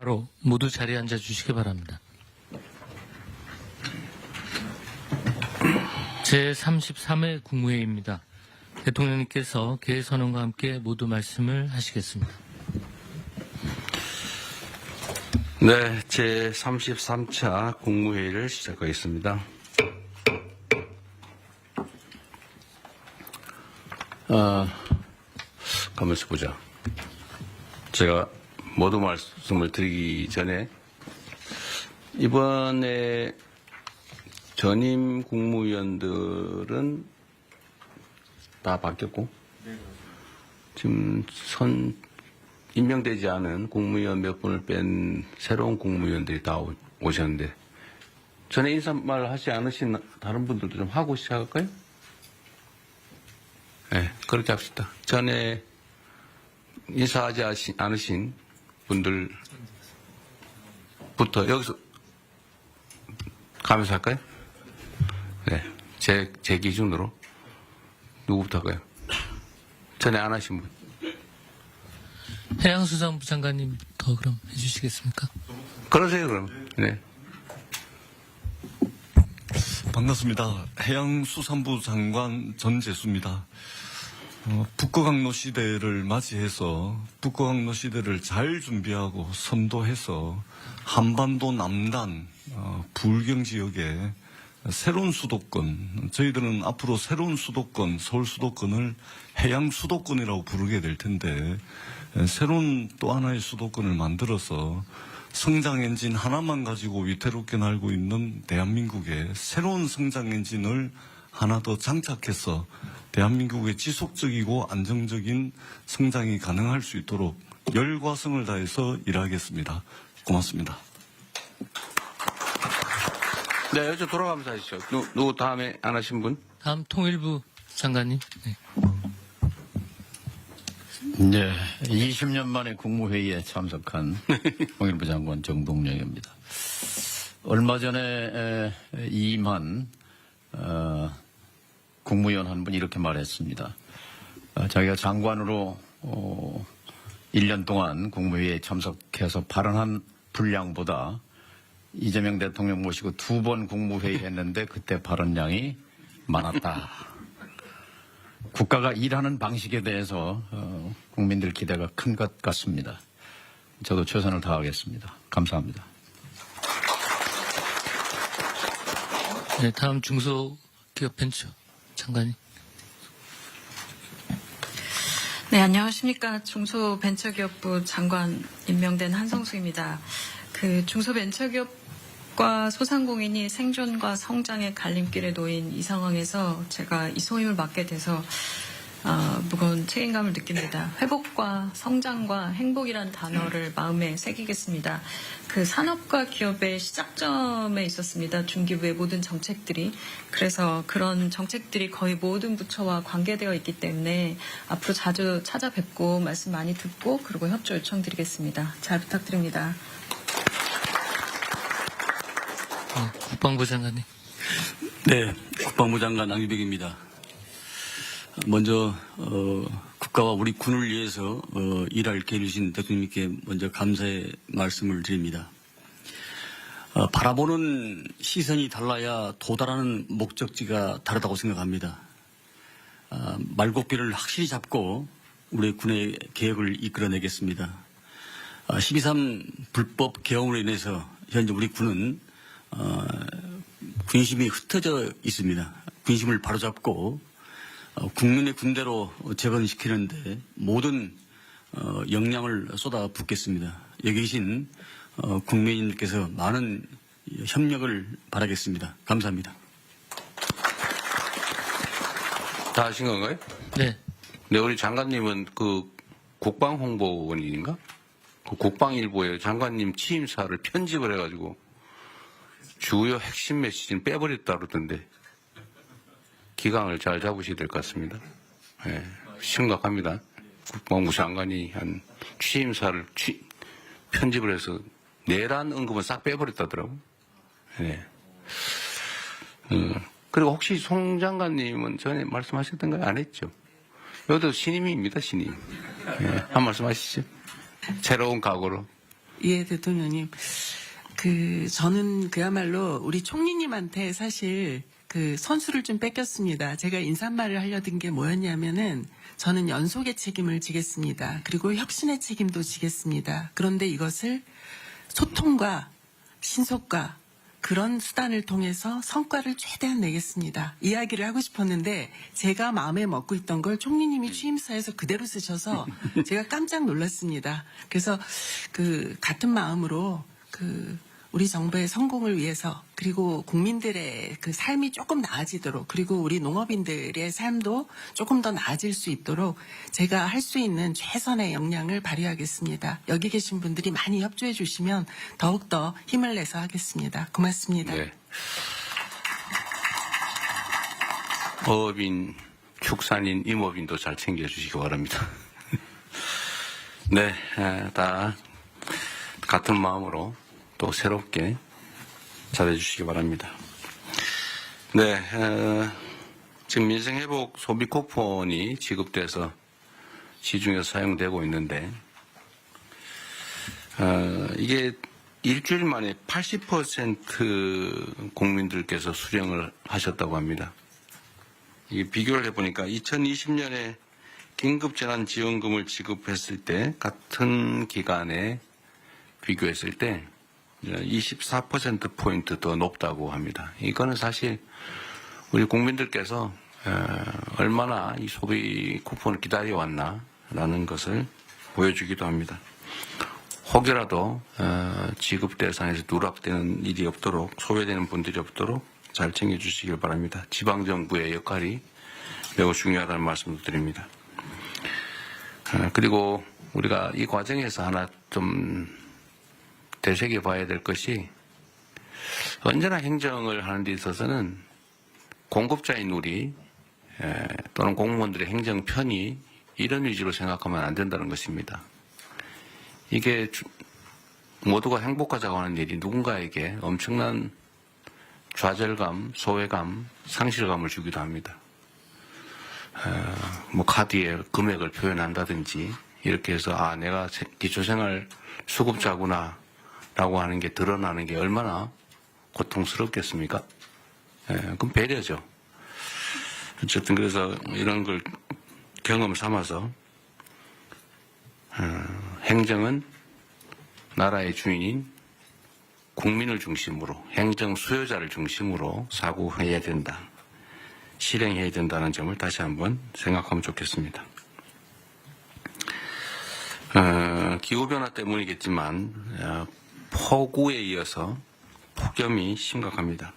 바로 모두 자리에 앉아 주시기 바랍니다. 제33회 국무회의입니다. 대통령님께서 개회 선언과 함께 모두 말씀을 하시겠습니다. 네, 제33차 국무회의를 시작하겠습니다. 가만있어 보자. 제가 모두 말씀을 드리기 전에 이번에 전임 국무위원들은 다 바뀌었고 지금 임명되지 않은 국무위원 몇 분을 뺀 새로운 국무위원들이 다 오셨는데 전에 인사말 하지 않으신 다른 분들도 좀 하고 시작할까요? 네, 그렇게 합시다. 전에 인사하지 않으신 분들부터 여기서 가면서 할까요? 네, 제 기준으로 누구부터 할까요? 전에 안 하신 분. 해양수산부 장관님부터 그럼 해주시겠습니까? 그러세요, 그럼. 네. 반갑습니다. 해양수산부 장관 전재수입니다. 북극항로 시대를 맞이해서 북극항로 시대를 잘 준비하고 선도해서 한반도 남단 불경 지역에 새로운 수도권, 저희들은 앞으로 새로운 수도권, 서울 수도권을 해양 수도권이라고 부르게 될 텐데 새로운 또 하나의 수도권을 만들어서 성장 엔진 하나만 가지고 위태롭게 날고 있는 대한민국의 새로운 성장 엔진을 하나 더 장착해서 대한민국의 지속적이고 안정적인 성장이 가능할 수 있도록 열과성을 다해서 일하겠습니다. 고맙습니다. 네, 여쭤 돌아가면서 하시죠. 누구 다음에 안 하신 분? 다음 통일부 장관님. 네. 네, 20년 만에 국무회의에 참석한 통일부 장관 정동영입니다. 얼마 전에 이임한 국무위원 한 분이 이렇게 말했습니다. 자기가 장관으로 1년 동안 국무회의에 참석해서 발언한 분량보다 이재명 대통령 모시고 2번 국무회의 했는데 그때 발언량이 많았다. 국가가 일하는 방식에 대해서 국민들 기대가 큰 것 같습니다. 저도 최선을 다하겠습니다. 감사합니다. 네, 다음 중소기업벤처 장관님. 네, 안녕하십니까. 중소벤처기업부 장관 임명된 한성수입니다. 그 중소벤처기업과 소상공인이 생존과 성장의 갈림길에 놓인 이 상황에서 제가 이 소임을 맡게 돼서 무거운 책임감을 느낍니다. 회복과 성장과 행복이란 단어를 마음에 새기겠습니다. 그 산업과 기업의 시작점에 있었습니다. 중기부의 모든 정책들이. 그래서 그런 정책들이 거의 모든 부처와 관계되어 있기 때문에 앞으로 자주 찾아뵙고 말씀 많이 듣고 그리고 협조 요청드리겠습니다. 잘 부탁드립니다. 네, 국방부 장관님. 네, 국방부 장관 양규백입니다. 먼저 국가와 우리 군을 위해서 일할 기회를 주신 대통령님께 먼저 감사의 말씀을 드립니다. 바라보는 시선이 달라야 도달하는 목적지가 다르다고 생각합니다. 말고비를 확실히 잡고 우리 군의 개혁을 이끌어내겠습니다. 12.3 불법 개혁으로 인해서 현재 우리 군은 군심이 흩어져 있습니다. 군심을 바로잡고 국민의 군대로 재건시키는데 모든 역량을 쏟아붓겠습니다. 여기 계신 국민님께서 많은 협력을 바라겠습니다. 감사합니다. 다 하신 건가요? 네. 네, 우리 장관님은 그 국방홍보원인가? 그 국방일보에 장관님 취임사를 편집을 해가지고 주요 핵심 메시지는 빼버렸다 그러던데 기강을 잘 잡으셔야 될 것 같습니다. 네, 심각합니다. 국방부 장관이 한 취임사를 편집을 해서 내란 언급은 싹 빼버렸다더라고요. 네. 그리고 혹시 송 장관님은 전에 말씀하셨던가요? 안 했죠? 여기도 신임입니다, 신임. 네, 한 말씀 하시죠. 새로운 각오로. 예, 대통령님. 저는 그야말로 우리 총리님한테 사실 선수를 좀 뺏겼습니다. 제가 인사말을 하려던 게 뭐였냐면은 저는 연속의 책임을 지겠습니다. 그리고 혁신의 책임도 지겠습니다. 그런데 이것을 소통과 신속과 그런 수단을 통해서 성과를 최대한 내겠습니다. 이야기를 하고 싶었는데 제가 마음에 먹고 있던 걸 총리님이 취임사에서 그대로 쓰셔서 제가 깜짝 놀랐습니다. 그래서 같은 마음으로 우리 정부의 성공을 위해서 그리고 국민들의 삶이 조금 나아지도록 그리고 우리 농업인들의 삶도 조금 더 나아질 수 있도록 제가 할 수 있는 최선의 역량을 발휘하겠습니다. 여기 계신 분들이 많이 협조해 주시면 더욱더 힘을 내서 하겠습니다. 고맙습니다. 네. 어업인, 축산인, 임업인도 잘 챙겨주시기 바랍니다. 네, 다 같은 마음으로 또 새롭게 잘해주시기 바랍니다. 네, 지금 민생회복 소비 쿠폰이 지급돼서 시중에서 사용되고 있는데, 이게 일주일 만에 80% 국민들께서 수령을 하셨다고 합니다. 이게 비교를 해보니까 2020년에 긴급재난지원금을 지급했을 때 같은 기간에 비교했을 때 24%포인트 더 높다고 합니다. 이거는 사실 우리 국민들께서 얼마나 이 소비 쿠폰을 기다려왔나라는 것을 보여주기도 합니다. 혹여라도 지급 대상에서 누락되는 일이 없도록 소외되는 분들이 없도록 잘 챙겨주시길 바랍니다. 지방정부의 역할이 매우 중요하다는 말씀도 드립니다. 그리고 우리가 이 과정에서 하나 좀 되새겨봐야 될 것이 언제나 행정을 하는 데 있어서는 공급자인 우리 또는 공무원들의 행정 편의 이런 위주로 생각하면 안 된다는 것입니다. 이게 모두가 행복하자고 하는 일이 누군가에게 엄청난 좌절감, 소외감, 상실감을 주기도 합니다. 뭐 카드에 금액을 표현한다든지 이렇게 해서 내가 기초생활 수급자구나 라고 하는 게 드러나는 게 얼마나 고통스럽겠습니까? 그럼 배려죠. 어쨌든 그래서 이런 걸 경험 삼아서 행정은 나라의 주인인 국민을 중심으로 행정 수요자를 중심으로 사고해야 된다. 실행해야 된다는 점을 다시 한번 생각하면 좋겠습니다. 기후변화 때문이겠지만 폭우에 이어서 폭염이 심각합니다.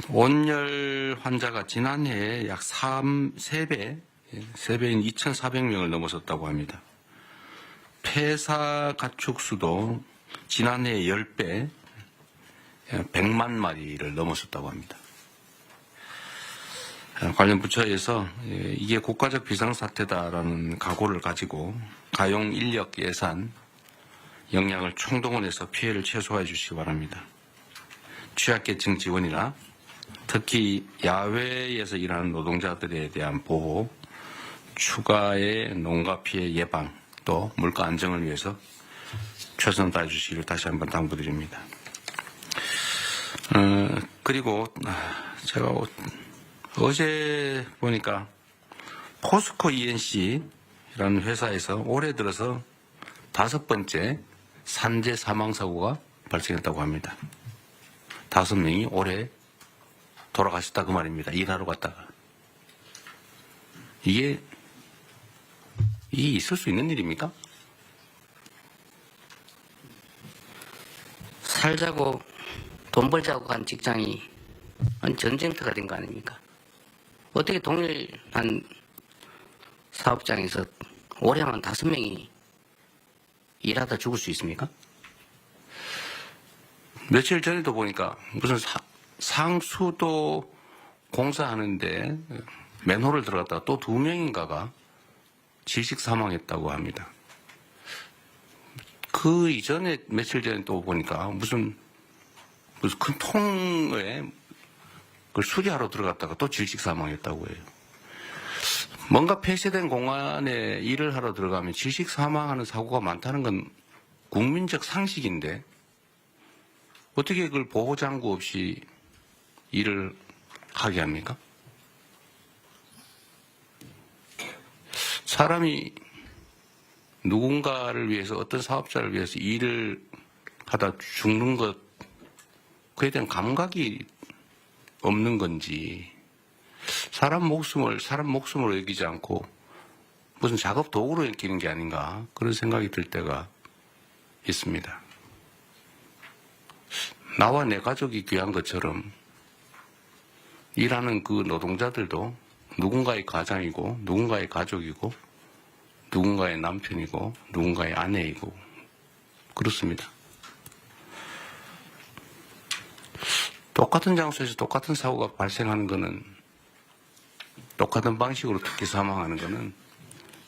온열 환자가 지난해에 약 3배인 2,400명을 넘어섰다고 합니다. 폐사 가축수도 지난해 10배, 100만 마리를 넘어섰다고 합니다. 관련 부처에서 이게 국가적 비상사태다라는 각오를 가지고 가용 인력 예산, 역량을 총동원해서 피해를 최소화해 주시기 바랍니다. 취약계층 지원이나 특히 야외에서 일하는 노동자들에 대한 보호, 추가의 농가 피해 예방, 또 물가 안정을 위해서 최선을 다해 주시기를 다시 한번 당부드립니다. 그리고 제가 어제 보니까 포스코 ENC라는 회사에서 올해 들어서 5번째 산재 사망사고가 발생했다고 합니다. 5명이 올해 돌아가셨다 그 말입니다. 일하러 갔다가. 이게 있을 수 있는 일입니까? 살자고 돈 벌자고 간 직장이 전쟁터가 된 거 아닙니까? 어떻게 동일한 사업장에서 올해만 5명이 일하다 죽을 수 있습니까? 며칠 전에도 보니까 무슨 상수도 공사하는데 맨홀을 들어갔다가 또 2명인가가 질식 사망했다고 합니다. 그 이전에 며칠 전에 또 보니까 무슨 큰 통에 그걸 수리하러 들어갔다가 또 질식 사망했다고 해요. 뭔가 폐쇄된 공간에 일을 하러 들어가면 질식 사망하는 사고가 많다는 건 국민적 상식인데 어떻게 그걸 보호장구 없이 일을 하게 합니까? 사람이 누군가를 위해서 어떤 사업자를 위해서 일을 하다 죽는 것 그에 대한 감각이 없는 건지 사람 목숨으로 여기지 않고 무슨 작업 도구로 여기는 게 아닌가 그런 생각이 들 때가 있습니다. 나와 내 가족이 귀한 것처럼 일하는 그 노동자들도 누군가의 가장이고 누군가의 가족이고 누군가의 남편이고 누군가의 아내이고 그렇습니다. 똑같은 장소에서 똑같은 사고가 발생하는 것은 똑같은 방식으로 특히 사망하는 것은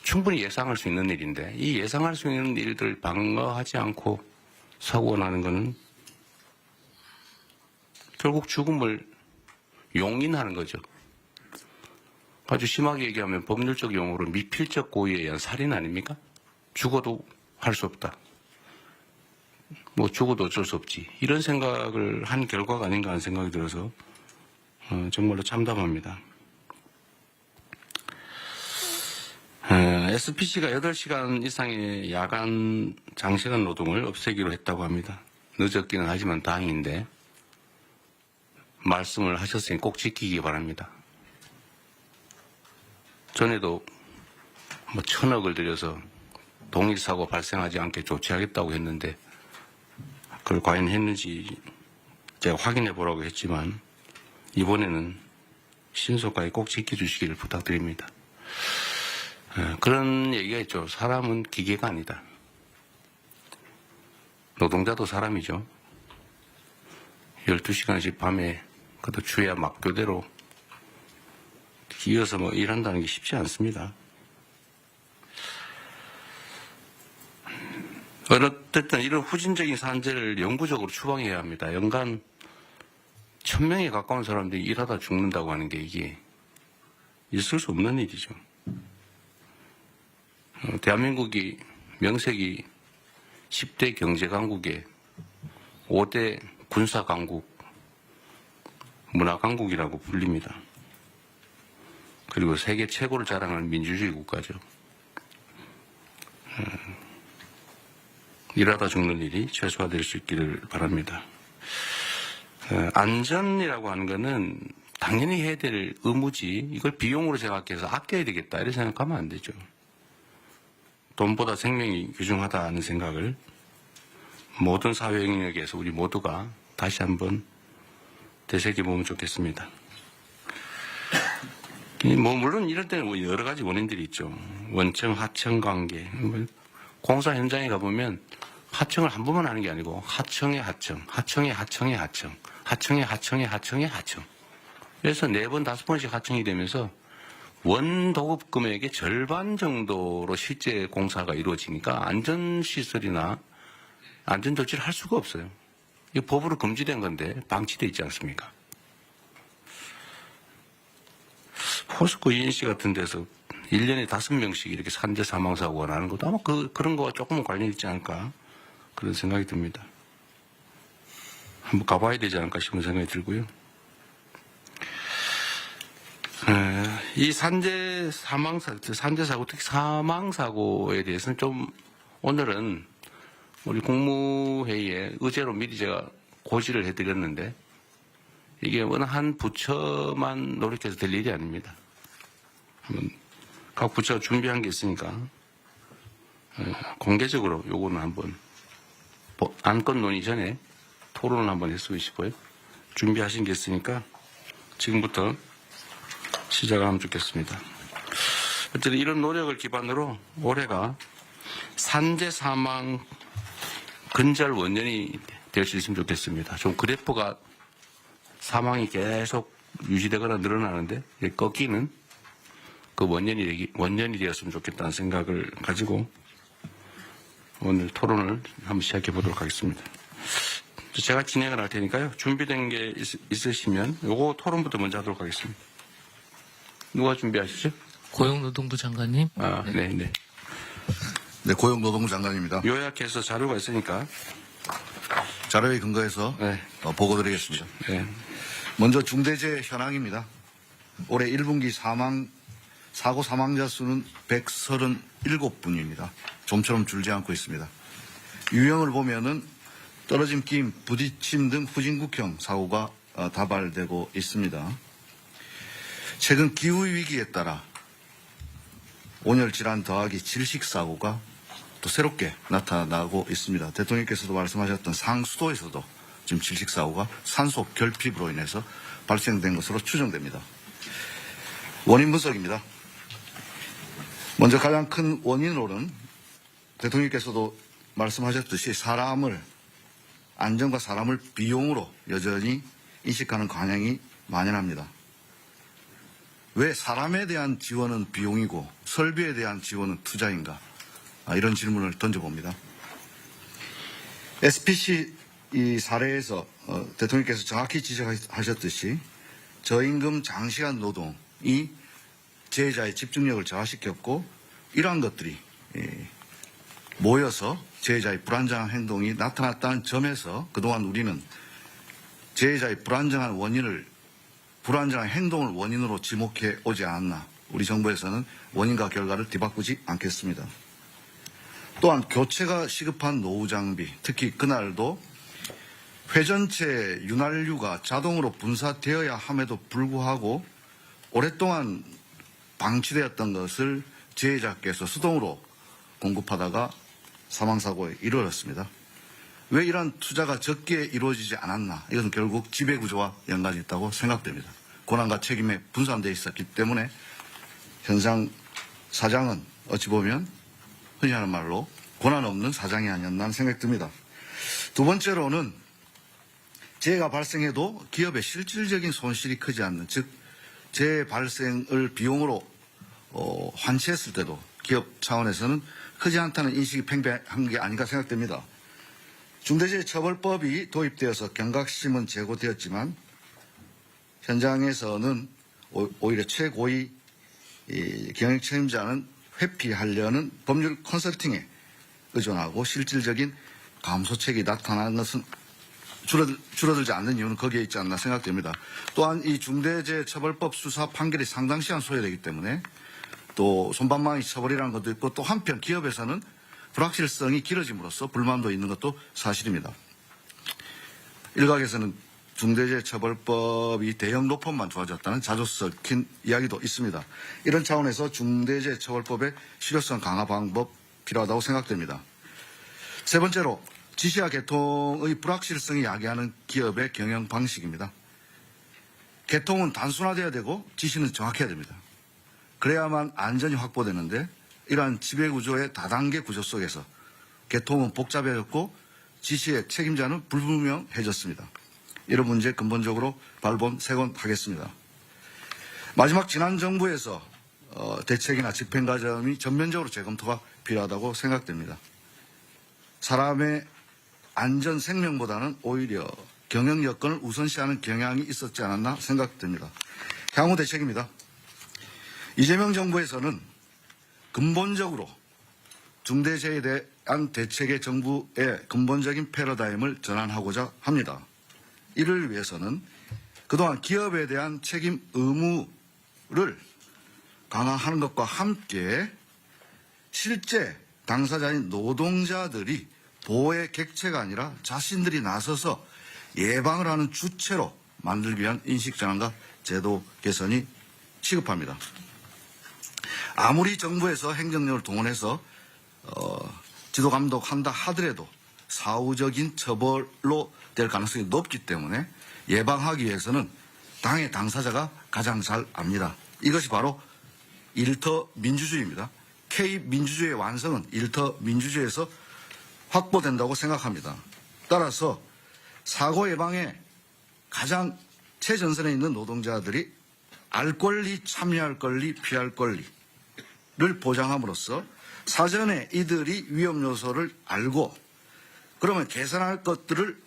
충분히 예상할 수 있는 일인데 이 예상할 수 있는 일들을 방어하지 않고 사고가 나는 것은 결국 죽음을 용인하는 거죠. 아주 심하게 얘기하면 법률적 용어로 미필적 고의에 의한 살인 아닙니까? 죽어도 할 수 없다. 뭐 죽어도 어쩔 수 없지. 이런 생각을 한 결과가 아닌가 하는 생각이 들어서 정말로 참담합니다. SPC가 8시간 이상의 야간 장시간 노동을 없애기로 했다고 합니다. 늦었기는 하지만 다행인데 말씀을 하셨으니 꼭 지키기 바랍니다. 전에도 뭐 1,000억을 들여서 동일 사고 발생하지 않게 조치하겠다고 했는데 그걸 과연 했는지 제가 확인해 보라고 했지만 이번에는 신속하게 꼭 지켜주시기를 부탁드립니다. 그런 얘기가 있죠. 사람은 기계가 아니다. 노동자도 사람이죠. 12시간씩 밤에 그것도 주야 막교대로 이어서 뭐 일한다는 게 쉽지 않습니다. 어쨌든 이런 후진적인 산재를 영구적으로 추방해야 합니다. 연간 1,000명에 가까운 사람들이 일하다 죽는다고 하는 게 이게 있을 수 없는 일이죠. 대한민국이 명색이 10대 경제강국에 5대 군사강국, 문화강국이라고 불립니다. 그리고 세계 최고를 자랑하는 민주주의 국가죠. 일하다 죽는 일이 최소화될 수 있기를 바랍니다. 안전이라고 하는 것은 당연히 해야 될 의무지 이걸 비용으로 생각해서 아껴야 되겠다 이렇게 생각하면 안 되죠. 돈보다 생명이 귀중하다는 생각을 모든 사회 영역에서 우리 모두가 다시 한번 되새겨보면 좋겠습니다. 뭐 물론 이럴 때는 여러 가지 원인들이 있죠. 원청, 하청 관계. 공사 현장에 가보면 하청을 한 번만 하는 게 아니고 하청의 하청, 하청의 하청의 하청, 하청의 하청의 하청의 하청. 그래서 4번, 5번씩 하청이 되면서 원 도급 금액의 절반 정도로 실제 공사가 이루어지니까 안전시설이나 안전조치를 할 수가 없어요. 이거 법으로 금지된 건데 방치되어 있지 않습니까? 포스코 ENC 같은 데서 1년에 5명씩 이렇게 산재 사망사고가 나는 것도 아마 그런 거와 조금은 관련이 있지 않을까 그런 생각이 듭니다. 한번 가봐야 되지 않을까 싶은 생각이 들고요. 이 산재 사고, 특히 사망사고에 대해서는 좀 오늘은 우리 국무회의에 의제로 미리 제가 고지를 해드렸는데 이게 어느 한 부처만 노력해서 될 일이 아닙니다. 각 부처가 준비한 게 있으니까 공개적으로 요거는 한번 안건 논의 전에 토론을 한번 했으면 싶어요. 준비하신 게 있으니까 지금부터 시작을 하면 좋겠습니다. 어쨌든 이런 노력을 기반으로 올해가 산재 사망 근절 원년이 될 수 있으면 좋겠습니다. 좀 그래프가 사망이 계속 유지되거나 늘어나는데 꺾이는 그 원년이 되었으면 좋겠다는 생각을 가지고 오늘 토론을 한번 시작해 보도록 하겠습니다. 제가 진행을 할 테니까요. 준비된 게 있으시면 요거 토론부터 먼저 하도록 하겠습니다. 누가 준비하시죠? 고용노동부 장관님. 네. 네, 고용노동부 장관입니다. 요약해서 자료가 있으니까. 자료에 근거해서 네. 보고드리겠습니다. 네. 먼저 중대재해 현황입니다. 올해 1분기 사고 사망자 수는 137분입니다. 좀처럼 줄지 않고 있습니다. 유형을 보면은 떨어짐, 끼임, 부딪힘 등 후진국형 사고가 다발되고 있습니다. 최근 기후위기에 따라 온열 질환 더하기 질식 사고가 또 새롭게 나타나고 있습니다. 대통령께서도 말씀하셨던 상수도에서도 지금 질식 사고가 산소 결핍으로 인해서 발생된 것으로 추정됩니다. 원인 분석입니다. 먼저 가장 큰 원인으로는 대통령께서도 말씀하셨듯이 안전과 사람을 비용으로 여전히 인식하는 관행이 만연합니다. 왜 사람에 대한 지원은 비용이고 설비에 대한 지원은 투자인가? 이런 질문을 던져봅니다. SPC 이 사례에서 대통령께서 정확히 지적하셨듯이 저임금 장시간 노동이 재해자의 집중력을 저하시켰고 이러한 것들이 모여서 재해자의 불안정한 행동이 나타났다는 점에서 그동안 우리는 재해자의 불안정한 행동을 원인으로 지목해 오지 않았나. 우리 정부에서는 원인과 결과를 뒤바꾸지 않겠습니다. 또한 교체가 시급한 노후 장비, 특히 그날도 회전체 윤활유가 자동으로 분사되어야 함에도 불구하고 오랫동안 방치되었던 것을 재해자께서 수동으로 공급하다가 사망사고에 이르렀습니다. 왜 이러한 투자가 적게 이루어지지 않았나? 이것은 결국 지배구조와 연관이 있다고 생각됩니다. 권한과 책임에 분산되어 있었기 때문에 현상 사장은 어찌 보면 흔히 하는 말로 권한 없는 사장이 아니었나 하는 생각이 듭니다. 두 번째로는 재해가 발생해도 기업의 실질적인 손실이 크지 않는, 즉 재해 발생을 비용으로 환치했을 때도 기업 차원에서는 크지 않다는 인식이 팽배한 게 아닌가 생각됩니다. 중대재해처벌법이 도입되어서 경각심은 제고되었지만 현장에서는 오히려 최고위 경영 책임자는 회피하려는 법률 컨설팅에 의존하고 실질적인 감소책이 나타나는 것은 줄어들지 않는 이유는 거기에 있지 않나 생각됩니다. 또한 이 중대재해처벌법 수사 판결이 상당 시간 소요되기 때문에 또 손방망이 처벌이라는 것도 있고 또 한편 기업에서는 불확실성이 길어짐으로써 불만도 있는 것도 사실입니다. 일각에서는 중대재해처벌법이 대형 로펌만 좋아졌다는 자주 섞인 이야기도 있습니다. 이런 차원에서 중대재해처벌법의 실효성 강화 방법 필요하다고 생각됩니다. 세 번째로 지시와 개통의 불확실성이 야기하는 기업의 경영 방식입니다. 개통은 단순화되어야 되고 지시는 정확해야 됩니다. 그래야만 안전이 확보되는데 이러한 지배구조의 다단계 구조 속에서 개통은 복잡해졌고 지시의 책임자는 불분명해졌습니다. 이런 문제 근본적으로 발본색원하겠습니다. 마지막 지난 정부에서 대책이나 집행 과정이 전면적으로 재검토가 필요하다고 생각됩니다. 사람의 안전 생명보다는 오히려 경영 여건을 우선시하는 경향이 있었지 않았나 생각됩니다. 향후 대책입니다. 이재명 정부에서는 근본적으로 중대재해에 대한 대책의 정부의 근본적인 패러다임을 전환하고자 합니다. 이를 위해서는 그동안 기업에 대한 책임 의무를 강화하는 것과 함께 실제 당사자인 노동자들이 보호의 객체가 아니라 자신들이 나서서 예방을 하는 주체로 만들기 위한 인식 전환과 제도 개선이 시급합니다. 아무리 정부에서 행정력을 동원해서 지도 감독한다 하더라도 사후적인 처벌로 될 가능성이 높기 때문에 예방하기 위해서는 당의 당사자가 가장 잘 압니다. 이것이 바로 일터 민주주의입니다. K민주주의의 완성은 일터 민주주의에서 확보된다고 생각합니다. 따라서 사고 예방에 가장 최전선에 있는 노동자들이 알 권리, 참여할 권리, 피할 권리를 보장함으로써 사전에 이들이 위험 요소를 알고 그러면 개선할 것들을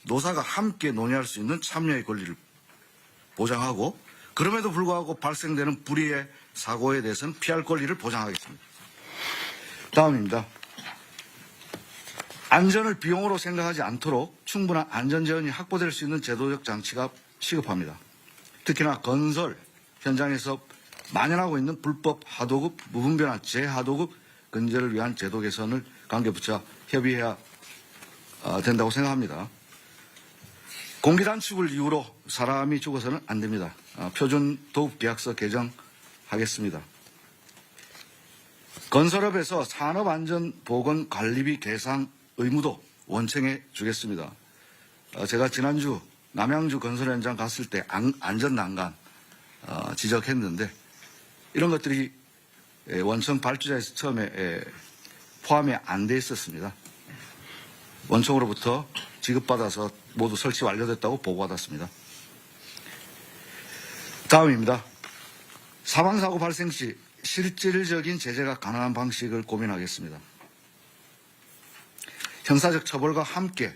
노사가 함께 논의할 수 있는 참여의 권리를 보장하고 그럼에도 불구하고 발생되는 불의의 사고에 대해서는 피할 권리를 보장하겠습니다. 다음입니다. 안전을 비용으로 생각하지 않도록 충분한 안전재원이 확보될 수 있는 제도적 장치가 시급합니다. 특히나 건설 현장에서 만연하고 있는 불법 하도급, 무분별한 재하도급 근절을 위한 제도 개선을 관계부처와 협의해야 된다고 생각합니다. 공기단축을 이유로 사람이 죽어서는 안 됩니다. 표준 도급계약서 개정하겠습니다. 건설업에서 산업안전보건관리비 계상 의무도 원청해 주겠습니다. 제가 지난주 남양주 건설 현장 갔을 때 안전난간 지적했는데 이런 것들이 원청 발주자에서 처음에 포함이 안 돼 있었습니다. 원청으로부터 지급받아서 모두 설치 완료됐다고 보고받았습니다. 다음입니다. 사망사고 발생 시 실질적인 제재가 가능한 방식을 고민하겠습니다. 형사적 처벌과 함께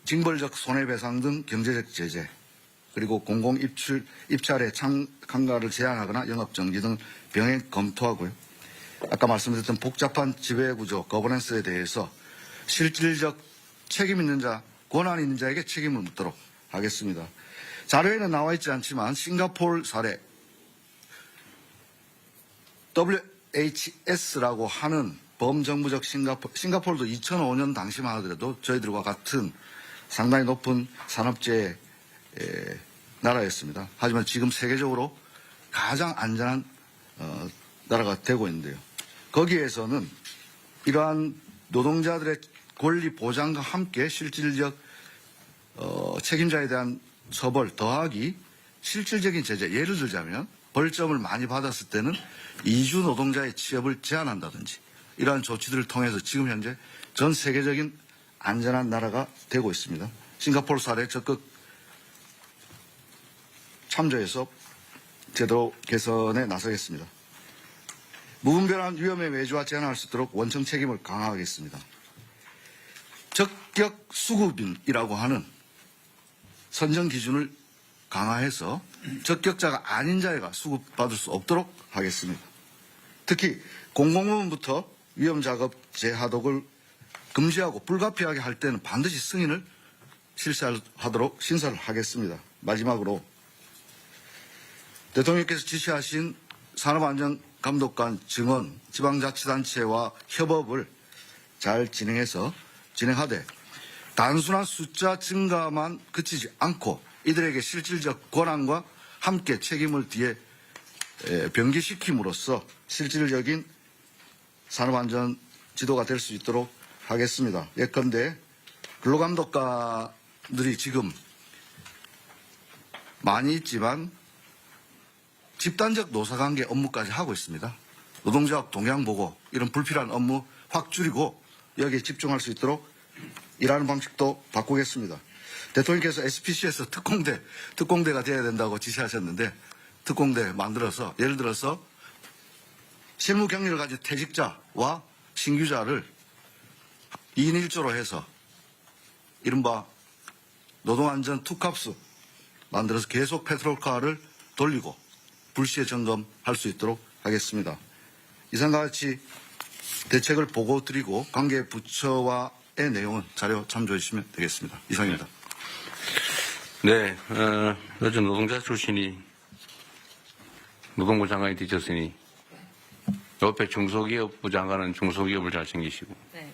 징벌적 손해배상 등 경제적 제재, 그리고 공공입찰의 참가를 제한하거나 영업정지 등 병행 검토하고요. 아까 말씀드렸던 복잡한 지배구조, 거버넌스에 대해서 실질적 책임 있는 자, 권한 있는 자에게 책임을 묻도록 하겠습니다. 자료에는 나와 있지 않지만 싱가포르 사례, WHS라고 하는 범정부적 싱가포르도 2005년 당시만 하더라도 저희들과 같은 상당히 높은 산업재해 나라였습니다. 하지만 지금 세계적으로 가장 안전한 나라가 되고 있는데요. 거기에서는 이러한 노동자들의 권리 보장과 함께 실질적 책임자에 대한 처벌 더하기 실질적인 제재, 예를 들자면 벌점을 많이 받았을 때는 이주 노동자의 취업을 제한한다든지 이러한 조치들을 통해서 지금 현재 전 세계적인 안전한 나라가 되고 있습니다. 싱가포르 사례 적극 참조해서 제도 개선에 나서겠습니다. 무분별한 위험의 외주화 제한할 수 있도록 원청 책임을 강화하겠습니다. 적격 수급인이라고 하는 선정 기준을 강화해서 적격자가 아닌 자가 수급받을 수 없도록 하겠습니다. 특히 공공부문부터 위험작업 재하도급을 금지하고 불가피하게 할 때는 반드시 승인을 실시하도록 신설을 하겠습니다. 마지막으로 대통령께서 지시하신 산업안전감독관 증원, 지방자치단체와 협업을 잘 진행하되 단순한 숫자 증가만 그치지 않고 이들에게 실질적 권한과 함께 책임을 뒤에 병기시킴으로써 실질적인 산업안전 지도가 될 수 있도록 하겠습니다. 예컨대 근로감독관들이 지금 많이 있지만 집단적 노사관계 업무까지 하고 있습니다. 노동조합 동향보고 이런 불필요한 업무 확 줄이고 여기에 집중할 수 있도록 일하는 방식도 바꾸겠습니다. 대통령께서 SPC에서 특공대가 돼야 된다고 지시하셨는데 특공대 만들어서 예를 들어서 실무 경력을 가진 퇴직자와 신규자를 2인 1조로 해서 이른바 노동안전 투캅스 만들어서 계속 페트롤카를 돌리고 불시에 점검할 수 있도록 하겠습니다. 이상과 같이 대책을 보고 드리고 관계 부처와의 내용은 자료 참조해 주시면 되겠습니다. 이상입니다. 네, 요즘 노동자 출신이 노동부 장관이 되셨으니 옆에 중소기업부 장관은 중소기업을 잘 챙기시고 네.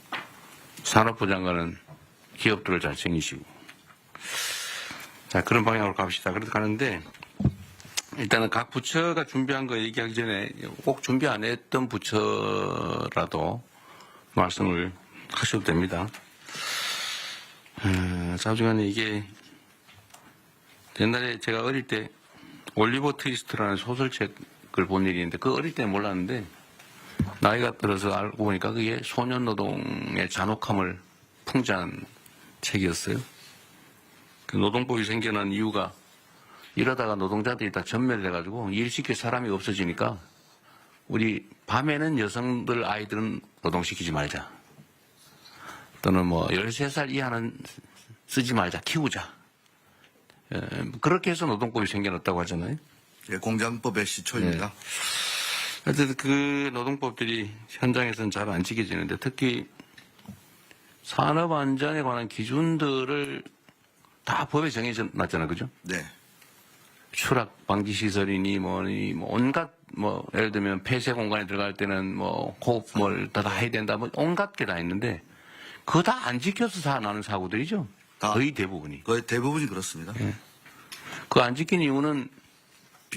산업부 장관은 기업들을 잘 챙기시고 자 그런 방향으로 갑시다. 그렇게 가는데 일단은 각 부처가 준비한 거 얘기하기 전에 꼭 준비 안 했던 부처라도 말씀을 하셔도 됩니다. 자주간에 이게 옛날에 제가 어릴 때 올리버 트위스트라는 소설책을 본 일이 있는데 그 어릴 때는 몰랐는데 나이가 들어서 알고 보니까 그게 소년 노동의 잔혹함을 풍자한 책이었어요. 그 노동법이 생겨난 이유가 이러다가 노동자들이 다 전멸해가지고 일 시킬 사람이 없어지니까 우리 밤에는 여성들 아이들은 노동시키지 말자. 또는 뭐 13살 이하는 쓰지 말자. 키우자. 그렇게 해서 노동법이 생겨났다고 하잖아요. 예, 공장법의 시초입니다. 하여튼 그 노동법들이 현장에서는 잘 안 지켜지는데 특히 산업안전에 관한 기준들을 다 법에 정해져 놨잖아요. 그죠? 네. 추락 방지 시설이니 뭐니 뭐 온갖 뭐 예를 들면 폐쇄 공간에 들어갈 때는 뭐 호흡을 다 해야 된다 뭐 온갖 게 다 있는데 그거 다 안 지켜서 나는 사고들이죠. 다. 거의 대부분이. 거의 대부분이 그렇습니다. 그 안 지킨 이유는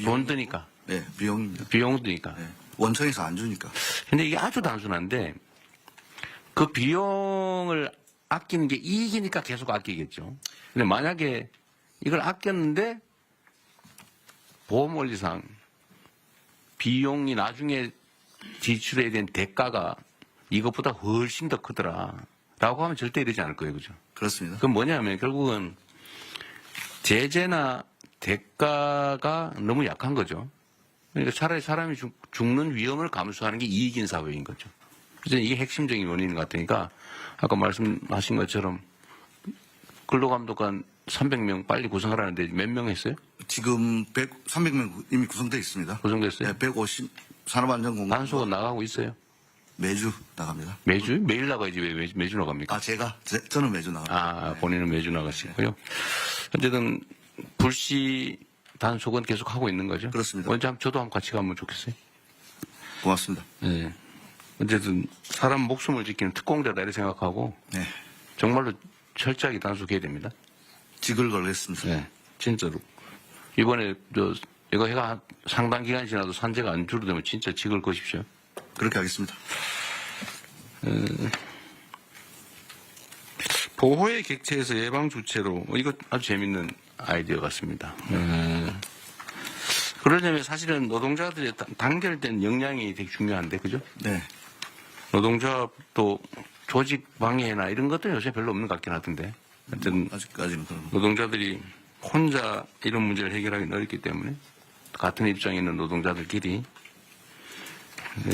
돈 드니까. 네, 비용입니다. 비용 드니까. 네. 원청에서 안 주니까. 근데 이게 아주 단순한데 그 비용을 아끼는 게 이익이니까 계속 아끼겠죠. 근데 만약에 이걸 아꼈는데 보험 원리상 비용이 나중에 지출해야 된 대가가 이것보다 훨씬 더 크더라. 라고 하면 절대 이러지 않을 거예요. 그죠? 그렇습니다. 그건 뭐냐면 결국은 제재나 대가가 너무 약한 거죠. 그러니까 차라리 사람이 죽는 위험을 감수하는 게 이익인 사회인 거죠. 그래서 이게 핵심적인 원인인 것 같으니까 아까 말씀하신 것처럼 근로감독관 300명 빨리 구성하라는데 몇 명 했어요? 지금 300명 이미 구성되어 있습니다. 구성됐어요? 네, 150 산업안전공단 단속은 나가고 있어요? 매주 나갑니다. 매주? 매일 나가야지 왜 매주 나갑니까? 저는 매주 나갑니다. 본인은 매주 나가시고요. 어쨌든 불시 단속은 계속 하고 있는 거죠? 그렇습니다. 언제 저도 한번 같이 가면 좋겠어요. 고맙습니다. 네. 어쨌든 사람 목숨을 지키는 특공대다 이렇게 생각하고 네. 정말로 철저하게 단속해야 됩니다. 직을 걸겠습니다. 네, 진짜로. 이번에 이거 해가 상당 기간 지나도 산재가 안 줄어들면 진짜 직을 거십시오. 그렇게 하겠습니다. 보호의 객체에서 예방 주체로 이거 아주 재밌는 아이디어 같습니다. 그러려면 사실은 노동자들의 단결된 역량이 되게 중요한데 그죠? 네. 노동조합도 조직 방해나 이런 것도 요새 별로 없는 것 같긴 하던데. 하여튼 아직까지는 그런 노동자들이 혼자 이런 문제를 해결하기 어렵기 때문에 같은 입장에 있는 노동자들끼리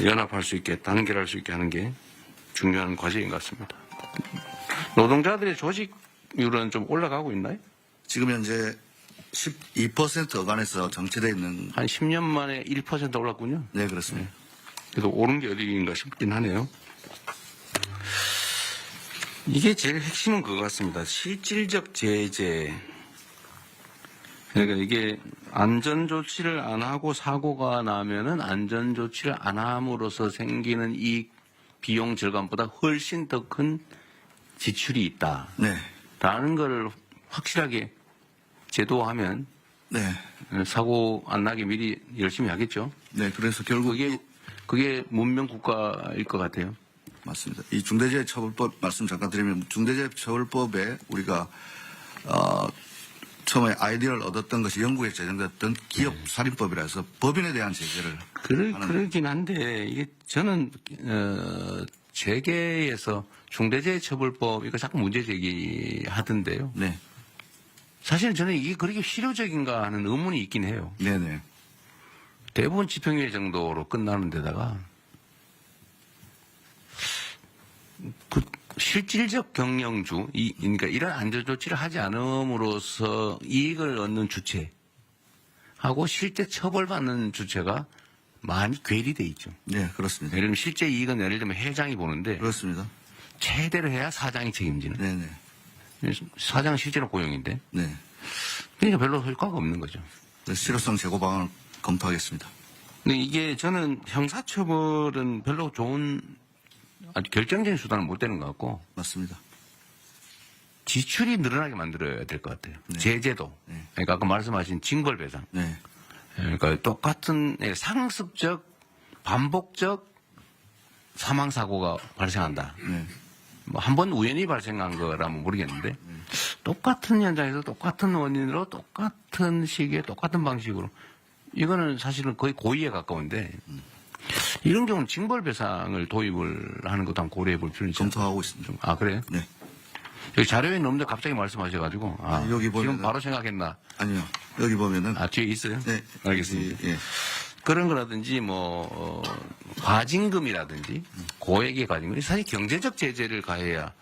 연합할 수 있게 단결할 수 있게 하는 게 중요한 과제인 것 같습니다. 노동자들의 조직률은 좀 올라가고 있나요? 지금 현재 12% 어간에서 정체되어 있는 한 10년 만에 1% 올랐군요. 네 그렇습니다. 그래서 오른 게 어디인가 싶긴 하네요. 이게 제일 핵심은 그거 같습니다. 실질적 제재. 그러니까 이게 안전조치를 안 하고 사고가 나면은 안전조치를 안 함으로써 생기는 이익 비용 절감보다 훨씬 더 큰 지출이 있다. 네. 라는 걸 확실하게 제도화하면 네. 사고 안 나게 미리 열심히 하겠죠. 네. 그래서 결국 그게 문명 국가일 것 같아요. 맞습니다. 이 중대재해처벌법 말씀 잠깐 드리면 중대재해처벌법에 우리가 처음에 아이디어를 얻었던 것이 영국에 제정됐던 기업살인법이라서 법인에 대한 제재를 그러긴 한데 이게 저는 재계에서 중대재해처벌법 이거 자꾸 문제 제기하던데요. 네. 사실은 저는 이게 그렇게 실효적인가 하는 의문이 있긴 해요. 네네. 대부분 집행유예 정도로 끝나는 데다가 그 실질적 경영주, 그러니까 이런 안전조치를 하지 않음으로써 이익을 얻는 주체하고 실제 처벌받는 주체가 많이 괴리돼 있죠. 네, 그렇습니다. 예를 들면 실제 이익은 예를 들면 회장이 보는데 그렇습니다. 최대로 해야 사장이 책임지는. 네네. 사장은 실제로 고용인데. 네. 그러니까 별로 효과가 없는 거죠. 실효성 제고 방안을 검토하겠습니다. 근데 이게 저는 형사처벌은 별로 좋은 아주 결정적인 수단은 못 되는 것 같고 맞습니다. 지출이 늘어나게 만들어야 될 것 같아요. 네. 제재도. 네. 그러니까 아까 말씀하신 징벌배상. 네. 그러니까 똑같은 상습적 반복적 사망사고가 발생한다. 네. 뭐 한 번 우연히 발생한 거라면 모르겠는데 똑같은 현장에서 똑같은 원인으로 똑같은 시기에 똑같은 방식으로 이거는 사실은 거의 고의에 가까운데 이런 경우는 징벌배상을 도입을 하는 것도 한번 고려해 볼 필요는 있죠. 검토하고 있습니다. 아 그래요? 네. 여기 자료에 없는데 갑자기 말씀하셔가지고 여기 보면은- 지금 바로 생각했나? 아니요. 여기 보면은 뒤에 있어요? 네. 알겠습니다. 예. 그런 거라든지 과징금이라든지 고액의 과징금 사실 경제적 제재를 가해야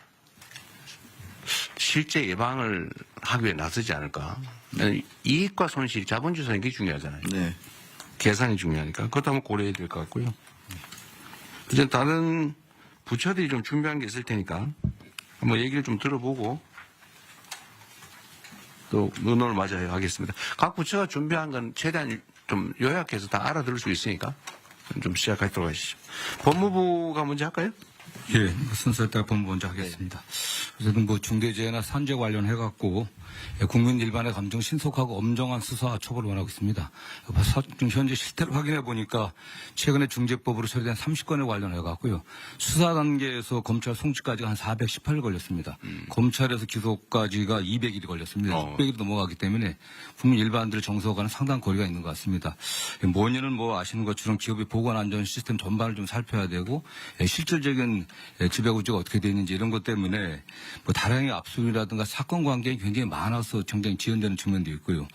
실제 예방을 하기 위해 나서지 않을까. 이익과 손실, 자본주의 이게 중요하잖아요. 네. 계산이 중요하니까 그것도 한번 고려해야 될 것 같고요. 이제 다른 부처들이 좀 준비한 게 있을 테니까 한번 얘기를 좀 들어보고 또 의논을 마저 하겠습니다. 각 부처가 준비한 건 최대한 좀 요약해서 다 알아들을 수 있으니까 좀 시작하도록 하시죠. 법무부가 먼저 할까요? 예, 순서에 따라 법무 먼저 하겠습니다. 어쨌든 뭐 중대재해나 산재 관련해갖고 국민 일반의 감정 신속하고 엄정한 수사와 처벌을 원하고 있습니다. 현재 실태를 확인해 보니까 최근에 중재법으로 처리된 30건에 관련해갖고요. 수사 단계에서 검찰 송치까지가 한 418일 걸렸습니다. 검찰에서 기소까지가 200일이 걸렸습니다. 600일이 넘어가기 때문에 국민 일반들의 정서와는 상당한 거리가 있는 것 같습니다. 뭐냐는 뭐 아시는 것처럼 기업의 보건 안전 시스템 전반을 좀 살펴야 되고 실질적인 지배구조가 어떻게 되어 있는지 이런 것 때문에 뭐 다량의 압수이라든가 사건 관계가 굉장히 많아서 굉장히 지연되는 측면도 있고요.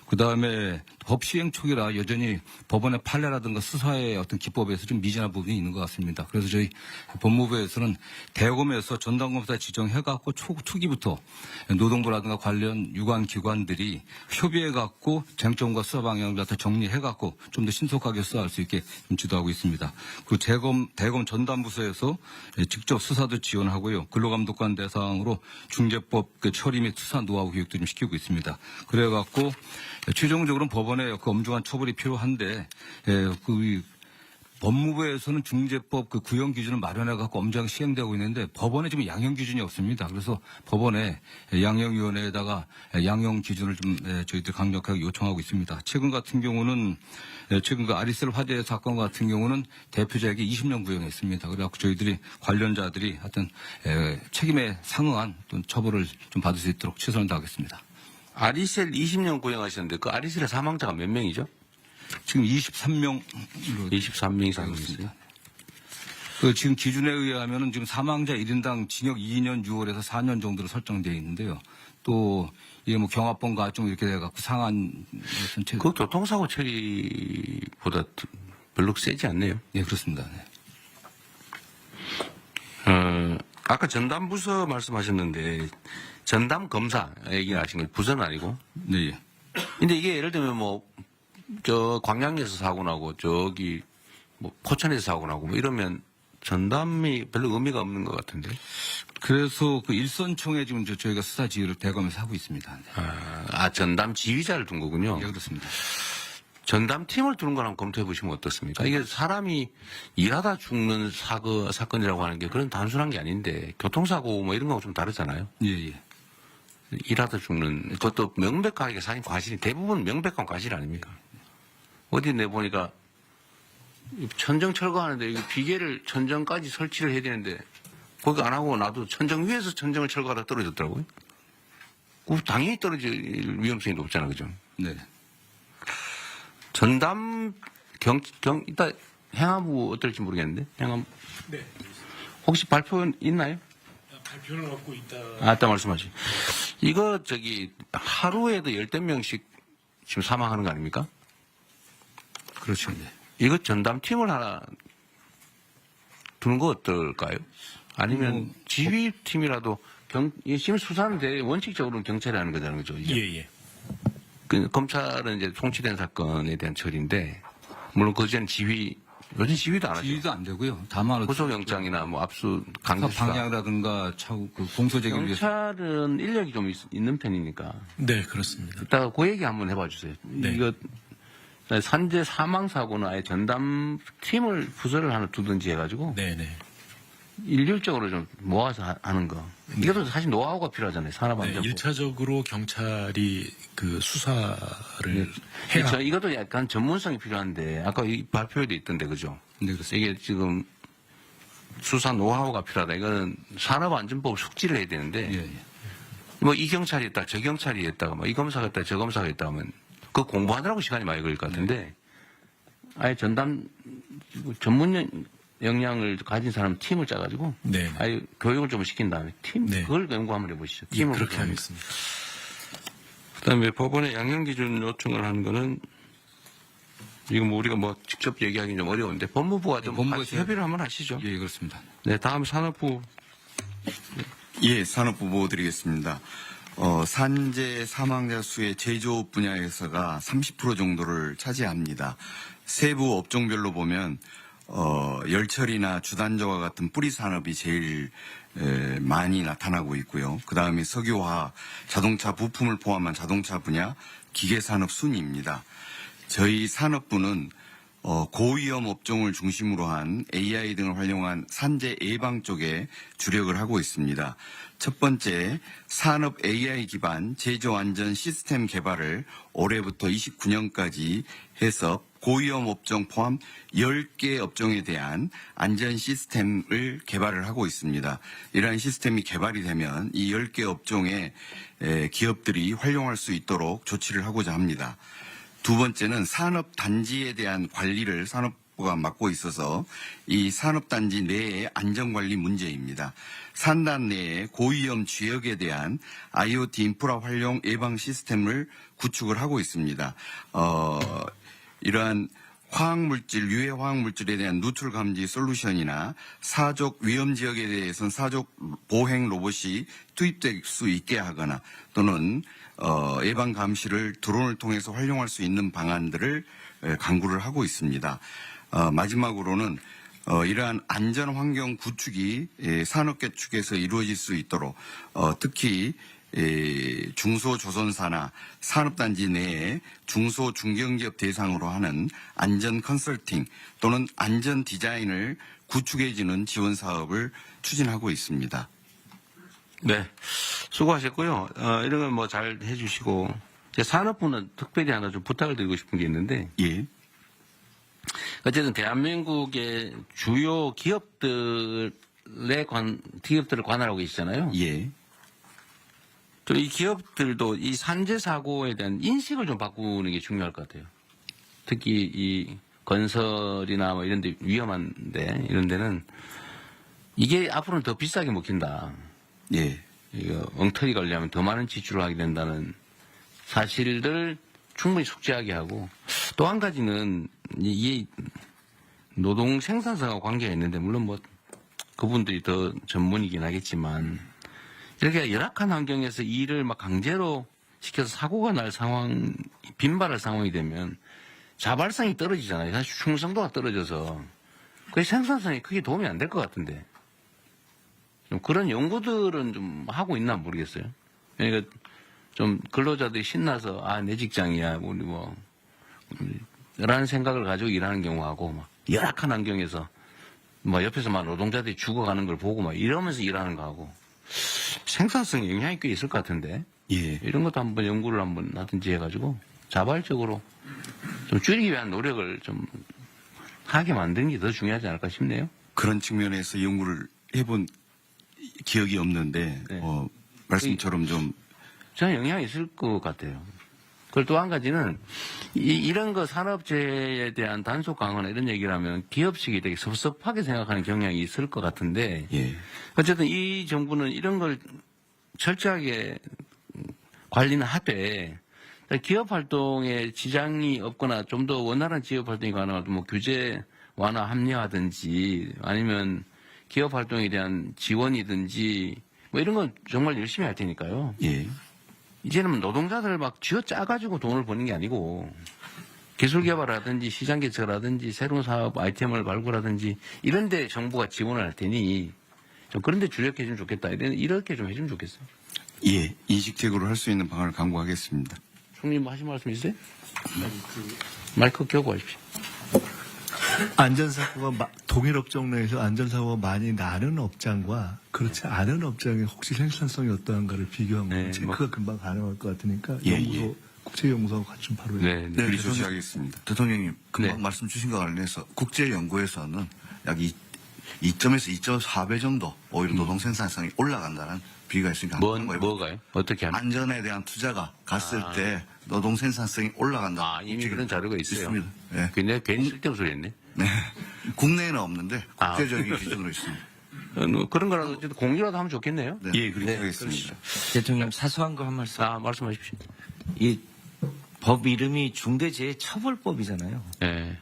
그 다음에 법 시행 초기라 여전히 법원의 판례라든가 수사의 어떤 기법에서 좀 미진한 부분이 있는 것 같습니다. 그래서 저희 법무부에서는 대검에서 전담검사 지정해갖고 초기부터 노동부라든가 관련 유관 기관들이 협의해갖고 쟁점과 수사 방향을 다 정리해갖고 좀 더 신속하게 수사할 수 있게 좀 지도하고 있습니다. 그리고 대검 전담부서에서 직접 수사도 지원하고요. 근로감독관 대상으로 중재법 처리 및 수사 노하우 교육도 좀 시키고 있습니다. 그래갖고 최종적으로는 법원의 그 엄중한 처벌이 필요한데 법무부에서는 중재법 그 구형 기준을 마련해갖고 엄정하게 시행되고 있는데 법원에 지금 양형 기준이 없습니다. 그래서 법원에 양형위원회에다가 양형 기준을 좀 저희들 강력하게 요청하고 있습니다. 최근 같은 경우는 최근 그 아리셀 화재 사건 같은 경우는 대표자에게 20년 구형했습니다. 그래갖고 저희들이 관련자들이 하여튼 책임에 상응한 또 처벌을 좀 받을 수 있도록 최선을 다하겠습니다. 아리셀 20년 구형하셨는데 그 아리셀의 사망자가 몇 명이죠? 지금 23명으로 23명이 사망했어요. 그 지금 기준에 의하면은 지금 사망자 1인당 징역 2년 6월에서 4년 정도로 설정되어 있는데요. 또 이게 뭐 경합범 가중 이렇게 돼갖고 상한 전체 그 교통사고 처리보다 별로 세지 않네요. 예, 그렇습니다. 네. 아까 전담부서 말씀하셨는데 전담 검사 얘기를 하신 거예요. 부서는 아니고. 네. 예. 근데 이게 예를 들면 뭐 저 광양에서 사고 나고 저기 뭐 포천에서 사고 나고 뭐 이러면 전담이 별로 의미가 없는 것 같은데. 그래서 그 일선총에 지금 저희가 수사 지휘를 대검에서 하고 있습니다. 네. 전담 지휘자를 둔 거군요. 예, 그렇습니다. 전담 팀을 두는 걸 한번 검토해 보시면 어떻습니까? 이게 사람이 일하다 죽는 사건이라고 하는 게 그런 단순한 게 아닌데 교통사고 뭐 이런 거하고 좀 다르잖아요. 예, 예. 일하다 죽는 그것도 명백하게 사실 과실이 대부분 명백한 과실 아닙니까? 어디 내보니까 천정 철거하는데 이거 비계를 천정까지 설치를 해야 되는데 거기 안 하고 나도 천정 위에서 천정을 철거하다 떨어졌더라고요. 당연히 떨어질 위험성이 높잖아, 그죠? 네. 전담 이따 행안부 어떨지 모르겠는데 행안부 네. 혹시 발표 있나요? 발표는 갖고 있다. 아따 말씀하시. 이거 하루에도 10명씩 지금 사망하는 거 아닙니까? 그렇죠. 네. 이거 전담팀을 하나 두는 거 어떨까요? 아니면 지휘팀이라도 지금 수사는 원칙적으로는 경찰이 하는 거잖아요, 그죠? 예, 예. 검찰은 이제 송치된 사건에 대한 처리인데, 물론 그전 요즘 지휘도 안 하죠. 지휘도 안 되고요. 다만 구속영장이나 뭐 압수 강제수사. 방향이라든가 차후 그 공소제기를 위해서 경찰은 인력이 좀 있는 편이니까. 네, 그렇습니다. 이따가 그 얘기 한번 해봐 주세요. 네. 이거 산재 사망 사고는 아예 전담 팀을 부서를 하나 두든지 해가지고 네, 네. 일률적으로 좀 모아서 하는 거. 이것도 사실 노하우가 필요하잖아요. 네, 산업안전부. 1차적으로 경찰이 그 수사를 해야. 이것도 약간 전문성이 필요한데 아까 이 발표에도 있던데 그죠? 네, 그렇습니다. 이게 지금 수사 노하우가 필요하다. 이거는 산업안전법 숙지를 해야 되는데 예, 예. 뭐 이 경찰이 했다, 저 경찰이 했다가 뭐 이 검사가 했다, 저 검사가 했다 하면 그 공부하느라고 시간이 많이 걸릴 것 같은데 아예 전담 전문 역량을 가진 사람 팀을 짜가지고 네. 아예 교육을 좀 시킨 다음에 팀 네. 그걸 연구 한번 해보시죠. 예, 팀을 그렇게 구성하면. 하겠습니다. 그다음에 법원의 양형 기준 요청을 하는 거는 이거 뭐 우리가 뭐 직접 얘기하기는 좀 어려운데 법무부가 좀 같이 협의를 한번 하시죠. 예, 그렇습니다. 네, 다음 산업부. 예, 산업부 보고 드리겠습니다. 산재 사망자 수의 제조업 분야에서가 30% 정도를 차지합니다. 세부 업종별로 보면 열처리나 주단저와 같은 뿌리 산업이 제일 많이 나타나고 있고요. 그 다음에 석유화학, 자동차 부품을 포함한 자동차 분야, 기계산업 순입니다. 저희 산업부는 고위험 업종을 중심으로 한 AI 등을 활용한 산재 예방 쪽에 주력을 하고 있습니다. 첫 번째, 산업 AI 기반 제조 안전 시스템 개발을 올해부터 29년까지 해서 고위험 업종 포함 10개 업종에 대한 안전 시스템을 개발을 하고 있습니다. 이러한 시스템이 개발이 되면 이 10개 업종의 기업들이 활용할 수 있도록 조치를 하고자 합니다. 두 번째는 산업단지에 대한 관리를 산업부가 맡고 있어서 이 산업단지 내의 안전관리 문제입니다. 산단 내에 고위험 지역에 대한 IoT 인프라 활용 예방 시스템을 구축을 하고 있습니다. 이러한 화학물질, 유해 화학물질에 대한 누출 감지 솔루션이나 사족 위험 지역에 대해서는 사족 보행 로봇이 투입될 수 있게 하거나 또는 예방 감시를 드론을 통해서 활용할 수 있는 방안들을 강구를 하고 있습니다. 마지막으로는 이러한 안전 환경 구축이 산업계 측에서 이루어질 수 있도록 특히 중소조선사나 산업단지 내에 중소 중견기업 대상으로 하는 안전 컨설팅 또는 안전 디자인을 구축해주는 지원 사업을 추진하고 있습니다. 네, 수고하셨고요. 이런 건 뭐 잘 해주시고 제 산업부는 특별히 하나 좀 부탁을 드리고 싶은 게 있는데, 예. 어쨌든 대한민국의 주요 기업들을 관할하고 계시잖아요. 예. 이 기업들도 이 산재 사고에 대한 인식을 좀 바꾸는 게 중요할 것 같아요. 특히 이 건설이나 뭐 이런 데 위험한데 이런 데는 이게 앞으로는 더 비싸게 먹힌다. 예. 이거 엉터리 관리하면 더 많은 지출을 하게 된다는 사실을 충분히 숙지하게 하고, 또 한 가지는 이 노동 생산성과 관계가 있는데, 물론 뭐 그분들이 더 전문이긴 하겠지만 이렇게 열악한 환경에서 일을 막 강제로 시켜서 사고가 날 상황, 빈발할 상황이 되면 자발성이 떨어지잖아요. 사실 충성도가 떨어져서 그 생산성에 크게 도움이 안 될 것 같은데, 좀 그런 연구들은 좀 하고 있나 모르겠어요. 그러니까 좀 근로자들이 신나서 내 직장이야 우리 뭐 라는 생각을 가지고 일하는 경우하고, 막 열악한 환경에서 막 옆에서 막 노동자들이 죽어가는 걸 보고 막 이러면서 일하는 거하고 생산성에 영향이 꽤 있을 것 같은데, 예. 이런 것도 한번 연구를 한번 하든지 해가지고 자발적으로 좀 줄이기 위한 노력을 좀 하게 만드는 게 더 중요하지 않을까 싶네요. 그런 측면에서 연구를 해본 기억이 없는데, 네. 말씀처럼 좀. 저는 영향이 있을 것 같아요. 그리고 또 한 가지는 이런 거 산업재해에 대한 단속 강화나 이런 얘기를 하면 기업식이 되게 섭섭하게 생각하는 경향이 있을 것 같은데, 예. 어쨌든 이 정부는 이런 걸 철저하게 관리는 하되 기업 활동에 지장이 없거나 좀 더 원활한 지역 활동이 가능하면 뭐 규제 완화 합리화든지 아니면 기업 활동에 대한 지원이든지 뭐 이런 건 정말 열심히 할 테니까요. 예. 이제는 노동자들 막 쥐어 짜가지고 돈을 버는 게 아니고 기술 개발하든지 시장 개척하든지 새로운 사업 아이템을 발굴하든지 이런 데 정부가 지원을 할 테니 좀 그런 데 주력해 주면 좋겠다. 이렇게 좀 해주면 좋겠어요. 예. 인식적으로 할 수 있는 방안을 강구하겠습니다. 총리님 하신 말씀 있으세요? 마이크 켜고 하십시오. 안전사고가 동일 업종 내에서 안전사고가 많이 나는 업장과 그렇지 않은 업장의 혹시 생산성이 어떠한가를 비교하면 체크가 금방 가능할 것 같으니까 연구소, 국제연구소하고 같이 좀 바로 그리 조치하겠습니다. 대통령님 금방 말씀 주신 것과 관련해서 국제연구에서는 약 2점에서 2.4배 정도 오히려 노동 생산성이 올라간다는 비교가 있으니까 뭐가요? 어떻게 하면? 안전에 대한 투자가 갔을 때 노동 생산성이 올라간다. 이미 그런 자료가 있어요. 있습니다. 네. 근데 괜히 쓸데없는 소리 했네. 네. 국내에는 없는데 국제적인 기준으로 있습니다. 그런 거라도 어쨌든 공유라도 하면 좋겠네요. 네. 예, 그렇게 하겠습니다. 대통령 사소한 거 한 말씀. 말씀하십시오. 이 법 이름이 중대재해처벌법이잖아요. 네.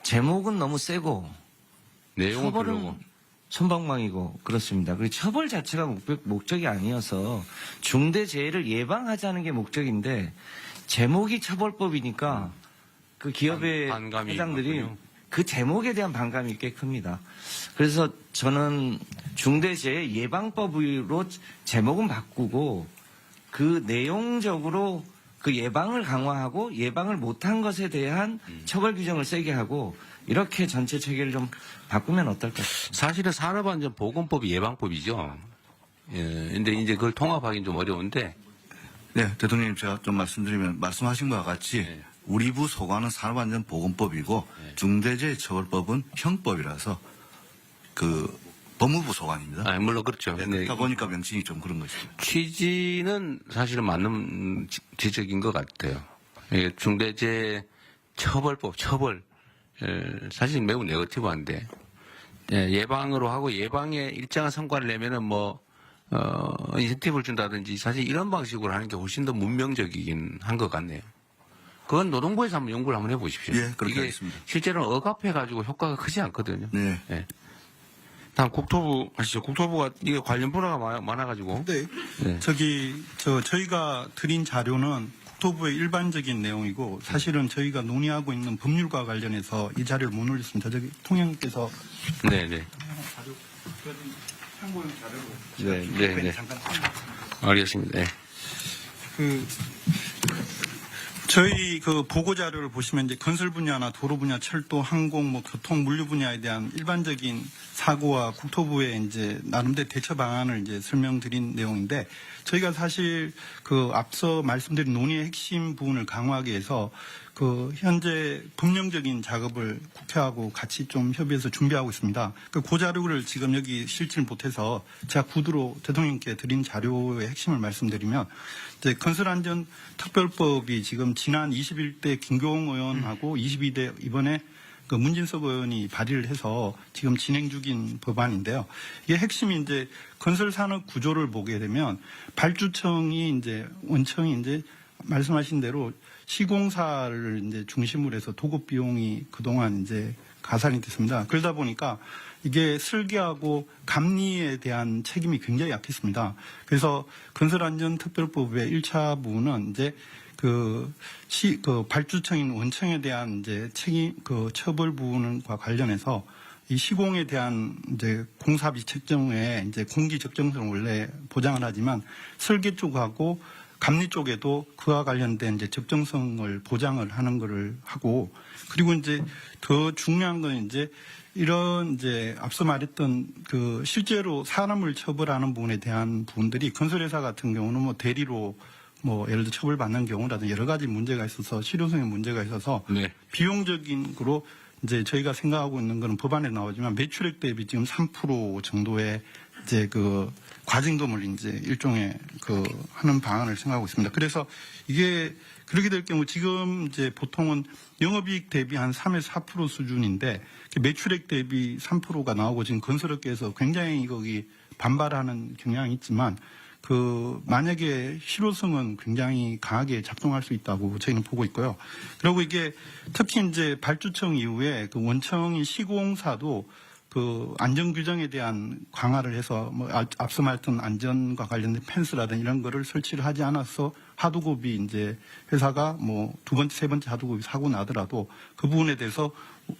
제목은 너무 세고 내용은 처벌은 별로고. 솜방망이고 그렇습니다. 그리고 처벌 자체가 목적이 아니어서 중대재해를 예방하자는 게 목적인데 제목이 처벌법이니까 그 기업의 반감이 회장들이 있군요. 그 제목에 대한 반감이 꽤 큽니다. 그래서 저는 중대재해 예방법으로 제목은 바꾸고 그 내용적으로 그 예방을 강화하고 예방을 못한 것에 대한 처벌 규정을 세게 하고 이렇게 전체 체계를 좀 바꾸면 어떨까? 사실은 산업안전보건법이 예방법이죠. 예, 근데 이제 그걸 통합하기는 좀 어려운데. 네, 대통령님 제가 좀 말씀드리면 말씀하신 것과 같이 우리 부 소관은 산업안전보건법이고 중대재해처벌법은 형법이라서 그 법무부 소관입니다. 아, 물론 그렇죠. 네, 그러다 보니까 명칭이 좀 그런 것입니다. 취지는 사실은 맞는 지적인 것 같아요. 예, 중대재해처벌법, 처벌. 사실 매우 네거티브한데 예방으로 하고 예방에 일정한 성과를 내면은 인센티브를 준다든지 사실 이런 방식으로 하는 게 훨씬 더 문명적이긴 한 것 같네요. 그건 노동부에서 한번 연구를 한번 해보십시오. 예, 그렇게 이게 하겠습니다. 실제로는 억압해가지고 효과가 크지 않거든요. 네. 예. 다음 국토부 하시죠. 국토부가 이게 관련 분야가 많아가지고. 네. 네. 저희가 드린 자료는 국토부의 일반적인 내용이고 사실은 저희가 논의하고 있는 법률과 관련해서 이 자료를 못 올렸습니다. 저기 통영께서 네네. 자료 참고용 자료로 네. 잠깐 알겠습니다. 네. 저희 그 보고 자료를 보시면 이제 건설 분야나 도로 분야, 철도, 항공, 교통, 물류 분야에 대한 일반적인 사고와 국토부의 이제 나름대로 대처 방안을 이제 설명드린 내용인데 저희가 사실 그 앞서 말씀드린 논의의 핵심 부분을 강화하기 위해서 그 현재 법령적인 작업을 국회하고 같이 좀 협의해서 준비하고 있습니다. 그 자료를 지금 여기 실질 못해서 제가 구두로 대통령께 드린 자료의 핵심을 말씀드리면 이제 건설안전특별법이 지금 지난 21대 김교웅 의원하고 22대 이번에 그 문진석 의원이 발의를 해서 지금 진행 중인 법안인데요. 이게 핵심이 이제 건설산업 구조를 보게 되면 발주청이 이제 원청이 이제 말씀하신 대로 시공사를 이제 중심으로 해서 도급 비용이 그동안 이제 가산이 됐습니다. 그러다 보니까 이게 설계하고 감리에 대한 책임이 굉장히 약했습니다. 그래서 건설안전특별법의 1차 부분은 이제 그 발주청인 원청에 대한 이제 책임, 그 처벌 부분과 관련해서 이 시공에 대한 이제 공사비 책정에 이제 공기 적정성을 원래 보장을 하지만 설계 쪽하고 감리 쪽에도 그와 관련된 이제 적정성을 보장을 하는 것을 하고 그리고 이제 더 중요한 건 이제 이런 이제 앞서 말했던 그 실제로 사람을 처벌하는 부분에 대한 부분들이 건설회사 같은 경우는 대리로 예를 들어 처벌받는 경우라든지 여러 가지 문제가 있어서 실효성의 문제가 있어서 비용적인 거로 이제 저희가 생각하고 있는 거는 법안에 나오지만 매출액 대비 지금 3% 정도의 이제 그 과징금을 이제 일종의 그 하는 방안을 생각하고 있습니다. 그래서 이게 그렇게 될 경우 지금 이제 보통은 영업이익 대비 한 3에서 4% 수준인데 매출액 대비 3%가 나오고 지금 건설업계에서 굉장히 거기 반발하는 경향이 있지만 그 만약에 실효성은 굉장히 강하게 작동할 수 있다고 저희는 보고 있고요. 그리고 이게 특히 이제 발주청 이후에 그 원청인 시공사도 그 안전 규정에 대한 강화를 해서 앞서 말했던 안전과 관련된 펜스라든지 이런 거를 설치를 하지 않아서 하도급이 이제 회사가 두 번째, 세 번째 하도급이 사고 나더라도 그 부분에 대해서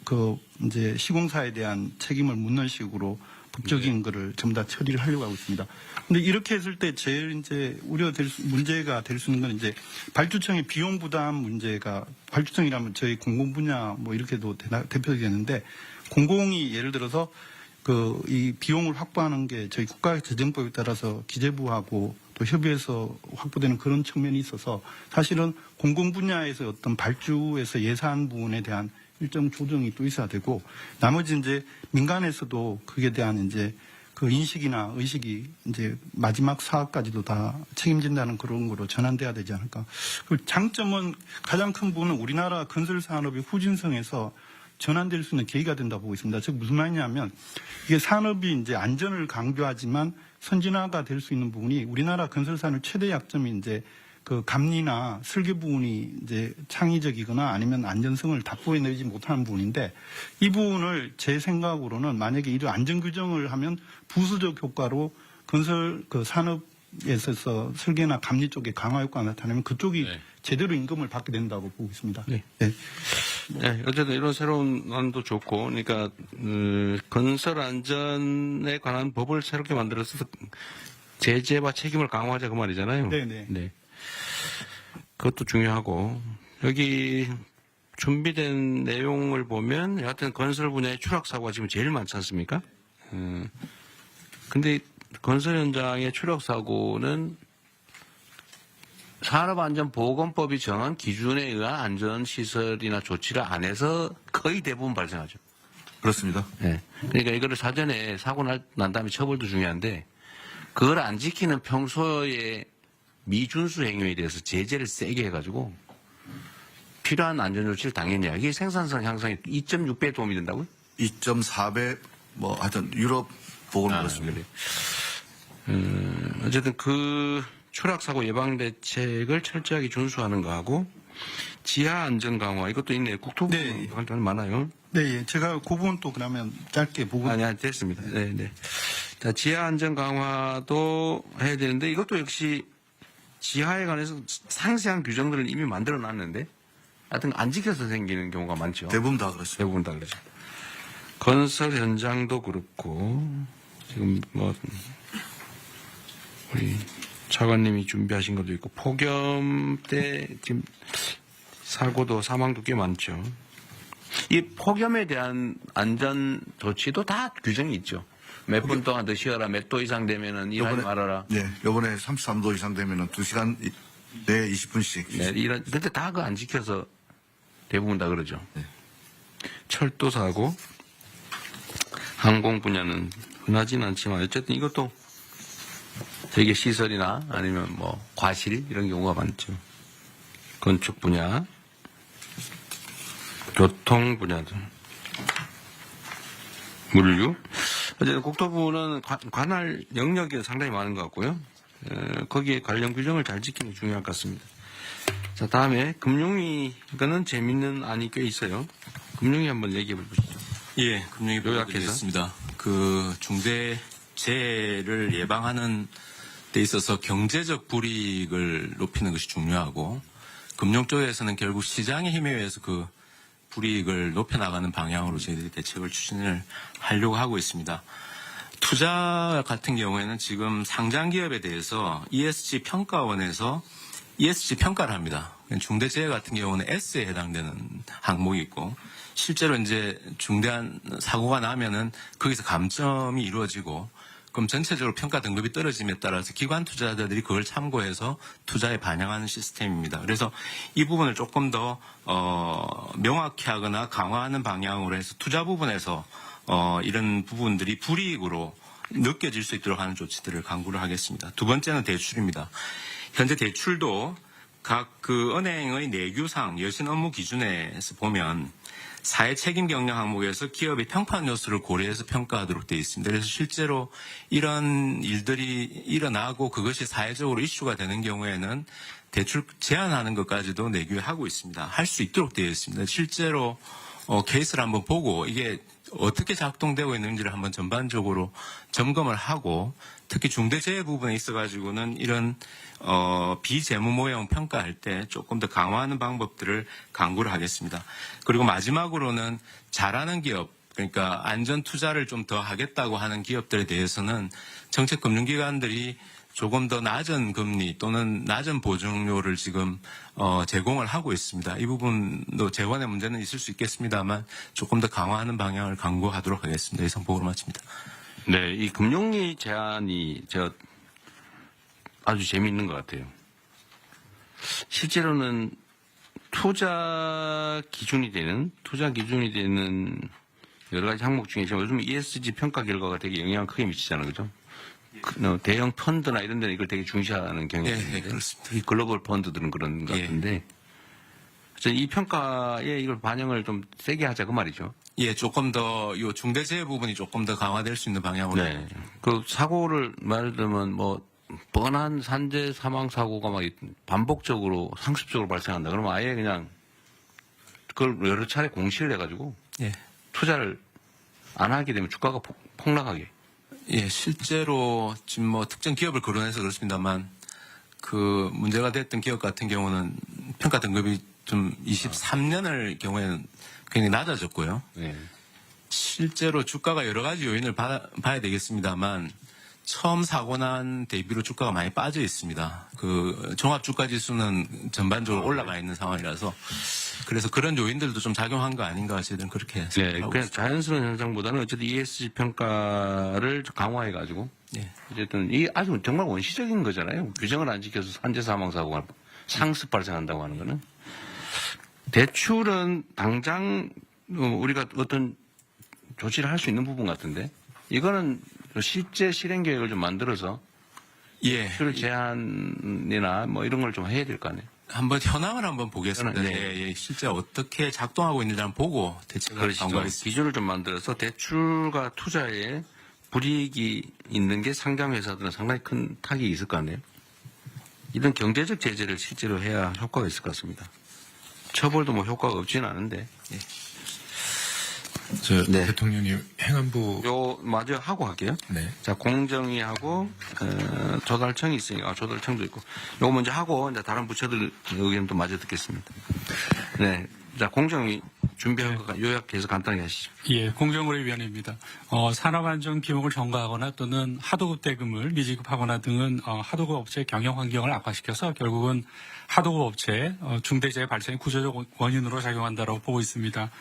그 이제 시공사에 대한 책임을 묻는 식으로 법적인 거를 전부 다 처리를 하려고 하고 있습니다. 근데 이렇게 했을 때 제일 이제 문제가 될 수 있는 건 이제 발주청의 비용 부담 문제가 발주청이라면 저희 공공 분야 이렇게도 대표되겠는데 공공이 예를 들어서 이 비용을 확보하는 게 저희 국가재정법에 따라서 기재부하고 또 협의해서 확보되는 그런 측면이 있어서 사실은 공공 분야에서 어떤 발주에서 예산 부분에 대한 일정 조정이 또 있어야 되고 나머지 이제 민간에서도 그에 대한 이제 그 인식이나 의식이 이제 마지막 사업까지도 다 책임진다는 그런 거로 전환돼야 되지 않을까. 그 장점은 가장 큰 부분은 우리나라 건설 산업의 후진성에서 전환될 수 있는 계기가 된다고 보고 있습니다. 즉 무슨 말이냐면 이게 산업이 이제 안전을 강조하지만 선진화가 될 수 있는 부분이 우리나라 건설 산업 최대 약점이 이제 그 감리나 설계 부분이 이제 창의적이거나 아니면 안전성을 답보해내지 못하는 부분인데 이 부분을 제 생각으로는 만약에 이런 안전 규정을 하면 부수적 효과로 건설 그 산업에 있어서 설계나 감리 쪽에 강화 효과가 나타나면 그쪽이 제대로 임금을 받게 된다고 보고 있습니다. 네, 어쨌든 이런 새로운 안도 좋고, 그러니까 건설 안전에 관한 법을 새롭게 만들어서 제재와 책임을 강화하자 그 말이잖아요. 네. 그것도 중요하고 여기 준비된 내용을 보면 여하튼 건설 분야의 추락 사고가 지금 제일 많지 않습니까? 근데 건설 현장의 추락 사고는 산업안전보건법이 정한 기준에 의한 안전시설이나 조치를 안 해서 거의 대부분 발생하죠. 그렇습니다. 네. 그러니까 이거를 사전에 사고 난 다음에 처벌도 중요한데 그걸 안 지키는 평소에 미준수 행위에 대해서 제재를 세게 해가지고 필요한 안전조치를 당연히 해야. 이게 생산성 향상에 2.6배 도움이 된다고요? 2.4배 뭐 하여튼 유럽 보고는 그렇습니다. 어쨌든 그 추락사고 예방 대책을 철저하게 준수하는 거하고 지하 안전 강화 이것도 있네요. 국토부 활동이 많아요. 네, 제가 그 부분 또 그러면 짧게 보고. 아니, 됐습니다. 네. 자, 지하 안전 강화도 해야 되는데 이것도 역시 지하에 관해서 상세한 규정들을 이미 만들어 놨는데 하여튼 안 지켜서 생기는 경우가 많죠. 대부분 다 그렇습니다. 대부분 다 그렇죠. 건설 현장도 그렇고 지금 뭐 우리 차관님이 준비하신 것도 있고 폭염 때 지금 사고도 사망도 꽤 많죠. 이 폭염에 대한 안전 조치도 다 규정이 있죠. 몇 분 동안 더 쉬어라, 몇 도 이상 되면은 일하지 말아라. 네, 요번에 33도 이상 되면은 2시간 내에 20분씩. 네, 근데 다 그거 안 지켜서 대부분 다 그러죠. 철도 사고, 항공 분야는 흔하지는 않지만 어쨌든 이것도 되게 시설이나 아니면 뭐 과실 이런 경우가 많죠. 건축 분야, 교통 분야들, 물류. 어쨌든 국토부는 관할 영역이 상당히 많은 것 같고요. 거기에 관련 규정을 잘 지키는 게 중요할 것 같습니다. 자, 다음에 금융위, 이거는 재밌는 안이 꽤 있어요. 금융위 한번 얘기해 보시죠. 예, 금융위 보도드리겠습니다. 그 중대재해를 예방하는 데 있어서 경제적 불이익을 높이는 것이 중요하고 금융 쪽에서는 결국 시장의 힘에 의해서 그 불이익을 높여나가는 방향으로 저희들이 대책을 추진을 하려고 하고 있습니다. 투자 같은 경우에는 지금 상장 기업에 대해서 ESG 평가원에서 ESG 평가를 합니다. 중대재해 같은 경우는 S에 해당되는 항목이 있고 실제로 이제 중대한 사고가 나면은 거기서 감점이 이루어지고 그럼 전체적으로 평가 등급이 떨어짐에 따라서 기관 투자자들이 그걸 참고해서 투자에 반영하는 시스템입니다. 그래서 이 부분을 조금 더 명확히 하거나 강화하는 방향으로 해서 투자 부분에서 이런 부분들이 불이익으로 느껴질 수 있도록 하는 조치들을 강구를 하겠습니다. 두 번째는 대출입니다. 현재 대출도 각 그 은행의 내규상 여신 업무 기준에서 보면 사회 책임 경영 항목에서 기업의 평판 요소를 고려해서 평가하도록 되어 있습니다. 그래서 실제로 이런 일들이 일어나고 그것이 사회적으로 이슈가 되는 경우에는 대출 제한하는 것까지도 내규에 하고 있습니다. 할 수 있도록 되어 있습니다. 실제로 케이스를 한번 보고 이게 어떻게 작동되고 있는지를 한번 전반적으로 점검을 하고 특히 중대재해 부분에 있어가지고는 이런 비재무모형 평가할 때 조금 더 강화하는 방법들을 강구를 하겠습니다. 그리고 마지막으로는 잘하는 기업, 그러니까 안전 투자를 좀 더 하겠다고 하는 기업들에 대해서는 정책금융기관들이 조금 더 낮은 금리 또는 낮은 보증료를 지금 제공을 하고 있습니다. 이 부분도 재원의 문제는 있을 수 있겠습니다만 조금 더 강화하는 방향을 강구하도록 하겠습니다. 이상 보고를 마칩니다. 네, 이 금융위 제안이 아주 재미있는 것 같아요. 실제로는 투자 기준이 되는 여러 가지 항목 중에 요즘 ESG 평가 결과가 되게 영향을 크게 미치잖아요, 그죠? 대형 펀드나 이런 데는 이걸 되게 중시하는 경향이 있는데 그렇습니다. 특히 글로벌 펀드들은 그런 것 같은데 이 평가에 이걸 반영을 좀 세게 하자 그 말이죠. 예, 조금 더 요 중대재해 부분이 조금 더 강화될 수 있는 방향으로. 네. 그 사고를 말을 들면 뭐 뻔한 산재 사망 사고가 막 반복적으로 상습적으로 발생한다. 그러면 아예 그냥 그걸 여러 차례 공시를 해가지고 예. 투자를 안 하게 되면 주가가 폭락하게. 예, 실제로 지금 뭐 특정 기업을 거론해서 그렇습니다만 그 문제가 됐던 기업 같은 경우는 평가 등급이 좀 23년을 경우에는 굉장히 낮아졌고요. 네. 실제로 주가가 여러 가지 요인을 봐야 되겠습니다만 처음 사고 난 대비로 주가가 많이 빠져 있습니다. 그 종합 주가 지수는 전반적으로 올라가 있는 상황이라서 그래서 그런 요인들도 좀 작용한 거 아닌가 저희들은 그렇게 네, 생각하고 그냥 있습니다. 자연스러운 현상보다는 어쨌든 ESG 평가를 강화해가지고 예. 어쨌든 이 아주 정말 원시적인 거잖아요. 규정을 안 지켜서 산재 사망 사고가 상습 발생한다고 하는 거는 대출은 당장 우리가 어떤 조치를 할 수 있는 부분 같은데 이거는 실제 실행 계획을 좀 만들어서 예. 대출 제한이나 뭐 이런 걸 좀 해야 될 거 아니에요. 한번 현황을 한번 보겠습니다. 네. 예, 예. 실제 어떻게 작동하고 있는지 한번 보고 대책을 그렇죠. 강구하겠습니다. 기준을 좀 만들어서 대출과 투자에 불이익이 있는 게 상장 회사들은 상당히 큰 타격이 있을 거 아니에요. 이런 경제적 제재를 실제로 해야 효과가 있을 것 같습니다. 처벌도 뭐 효과가 없지는 않은데. 예. 저 네. 대통령님 행안부 요 마저 하고 할게요. 네. 자, 공정위하고 조달청이 있으니까 조달청도 있고 요거 먼저 하고 이제 다른 부처들 의견도 마저 듣겠습니다. 네. 자, 공정위 준비한 거 요약해서 간단하게 하시죠. 예, 공정거래위원회입니다. 산업안전 기록을 전가하거나 또는 하도급 대금을 미지급하거나 등은 하도급 업체의 경영 환경을 악화시켜서 결국은 하도급 업체 중대재해 발생의 구조적 원인으로 작용한다고 보고 있습니다.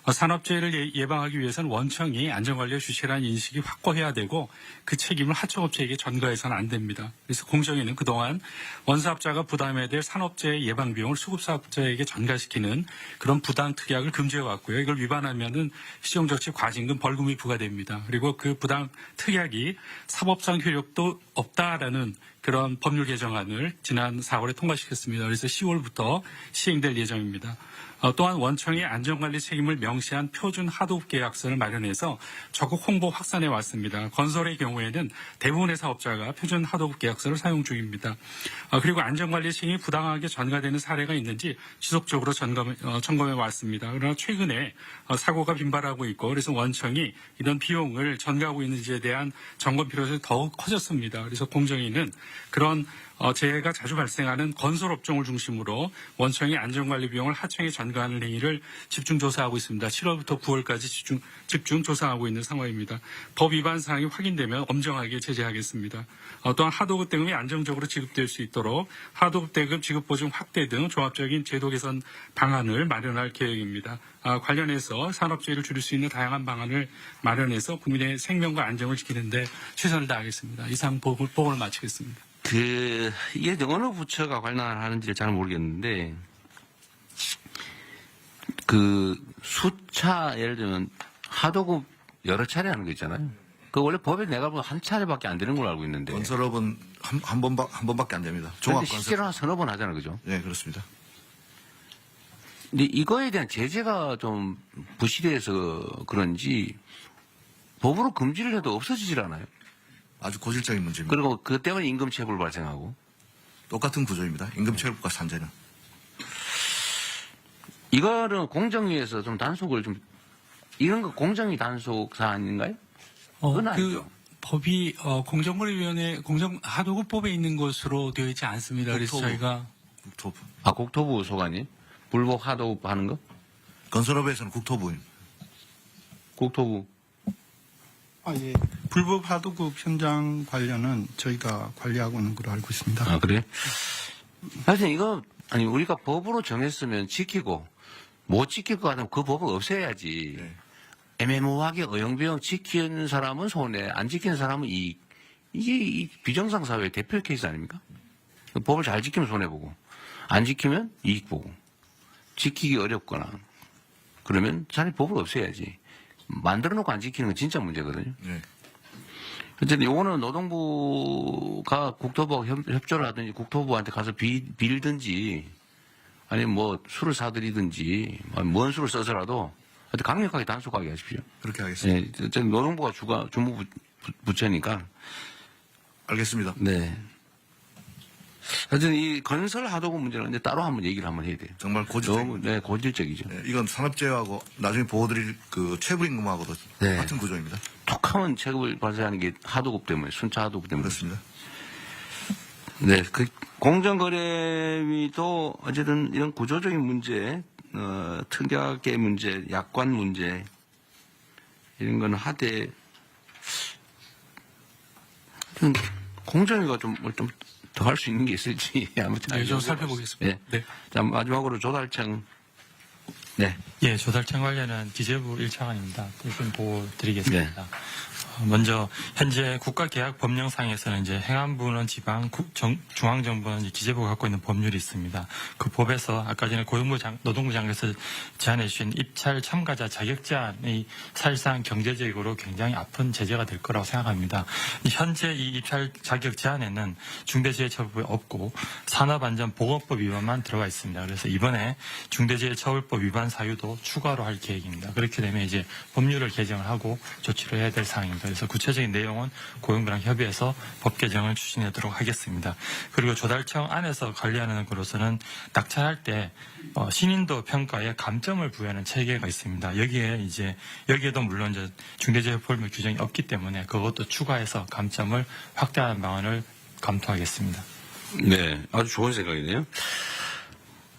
산업재해를 예방하기 위해서는 원청이 안전관리의 주체라는 인식이 확고해야 되고 그 책임을 하청업체에게 전가해서는 안 됩니다. 그래서 공정위는 그동안 원사업자가 부담해야 될 산업재해 예방 비용을 수급사업자에게 전가시키는 그런 부당 특약을 금지해왔고요. 이걸 위반하면은 시정조치 과징금 벌금이 부과됩니다. 그리고 그 부당 특약이 사법상 효력도 없다라는 그런 법률 개정안을 지난 4월에 통과시켰습니다. 그래서 10월부터 시행될 예정입니다. 또한 원청이 안전관리 책임을 명시한 표준 하도급 계약서를 마련해서 적극 홍보 확산해 왔습니다. 건설의 경우에는 대부분의 사업자가 표준 하도급 계약서를 사용 중입니다. 그리고 안전관리 책임이 부당하게 전가되는 사례가 있는지 지속적으로 점검해 왔습니다. 그러나 최근에 사고가 빈발하고 있고 그래서 원청이 이런 비용을 전가하고 있는지에 대한 점검 필요성이 더욱 커졌습니다. 그래서 공정위는 그런 재해가 자주 발생하는 건설업종을 중심으로 원청이 안전관리 비용을 하청에 전가하는 행위를 집중 조사하고 있습니다. 7월부터 9월까지 집중 조사하고 있는 상황입니다. 법 위반 사항이 확인되면 엄정하게 제재하겠습니다. 또한 하도급 대금이 안정적으로 지급될 수 있도록 하도급 대금 지급 보증 확대 등 종합적인 제도 개선 방안을 마련할 계획입니다. 관련해서 산업재해를 줄일 수 있는 다양한 방안을 마련해서 국민의 생명과 안정을 지키는 데 최선을 다하겠습니다. 이상 보고를 마치겠습니다. 이게 어느 부처가 관할하는지를 잘 모르겠는데, 수차, 예를 들면, 하도급 여러 차례 하는 거 있잖아요. 그 원래 법에 내가 보면 한 차례밖에 안 되는 걸로 알고 있는데. 건설업은 한 번밖에 안 됩니다. 근데 종합건설. 실제로 한 서너 번 하잖아요. 그죠? 네, 그렇습니다. 근데 이거에 대한 제재가 좀 부실해서 그런지, 법으로 금지를 해도 없어지질 않아요. 아주 고질적인 문제입니다. 그리고 그것 때문에 임금체불 발생하고. 똑같은 구조입니다. 임금체불과 산재는. 이거는 공정위에서 좀 단속을 이런 거 공정위 단속 사안인가요? 그건 아니죠. 법이 공정거래위원회 하도급법에 있는 것으로 되어 있지 않습니다. 그래서 저희가 국토부. 국토부 소관이 불복 하도급 하는 거? 건설업에서는 국토부입니다. 국토부. 예. 불법 하도급 현장 관련은 저희가 관리하고 있는 걸로 알고 있습니다. 아, 그래요? 하여튼 이거, 우리가 법으로 정했으면 지키고, 못 지킬 것 같으면 그 법을 없애야지. 네. 애매모호하게 어영부영 지키는 사람은 손해, 안 지키는 사람은 이익. 이게 이 비정상 사회의 대표 케이스 아닙니까? 법을 잘 지키면 손해보고, 안 지키면 이익 보고, 지키기 어렵거나, 그러면 차라리 법을 없애야지. 만들어 놓고 안 지키는 건 진짜 문제거든요. 네. 어쨌든 요거는 노동부가 국토부와 협조를 하든지 국토부한테 가서 빌든지 아니면 뭐 술을 사드리든지 뭔 술을 써서라도 하여튼 강력하게 단속하게 하십시오. 그렇게 하겠습니다. 네, 어쨌든 노동부가 주무 부처니까. 알겠습니다. 네. 하여튼 이 건설 하도급 문제는 이제 따로 한번 얘기를 한번 해야 돼요. 정말 고질적이죠. 네, 고질적이죠. 네, 이건 산업재해하고 나중에 보호드릴 그 체불임금하고도 네. 같은 구조입니다. 톡하면 체급을 발생하는 게 하도급 때문에, 순차 하도급 때문에. 그렇습니다. 네, 그 공정거래위도 어쨌든 이런 구조적인 문제, 특약의 문제, 약관 문제 이런 거는 하되 공정위가 좀 더 할 수 있는 게 있을지 아무튼 네, 좀 살펴보겠습니다. 네. 자, 마지막으로 조달청. 네. 예, 조달청 관련은 기재부 1차관입니다. 대신 보고 드리겠습니다. 먼저 현재 국가계약법령상에서는 이제 행안부는 지방, 중앙정부는 이제 기재부가 갖고 있는 법률이 있습니다. 그 법에서 아까 전에 노동부 장관께서 제안해 주신 입찰 참가자 자격 제한이 사실상 경제적으로 굉장히 아픈 제재가 될 거라고 생각합니다. 현재 이 입찰 자격 제한에는 중대재해처벌법이 없고 산업안전보건법 위반만 들어가 있습니다. 그래서 이번에 중대재해처벌법 위반 사유도 추가로 할 계획입니다. 그렇게 되면 이제 법률을 개정을 하고 조치를 해야 될 사항입니다. 그래서 구체적인 내용은 고용부랑 협의해서 법 개정을 추진하도록 하겠습니다. 그리고 조달청 안에서 관리하는 것으로서는 낙찰할 때 신인도 평가에 감점을 부여하는 체계가 있습니다. 여기에도 물론 이제 중대재해법 규정이 없기 때문에 그것도 추가해서 감점을 확대하는 방안을 검토하겠습니다. 네, 아주 좋은 생각이네요.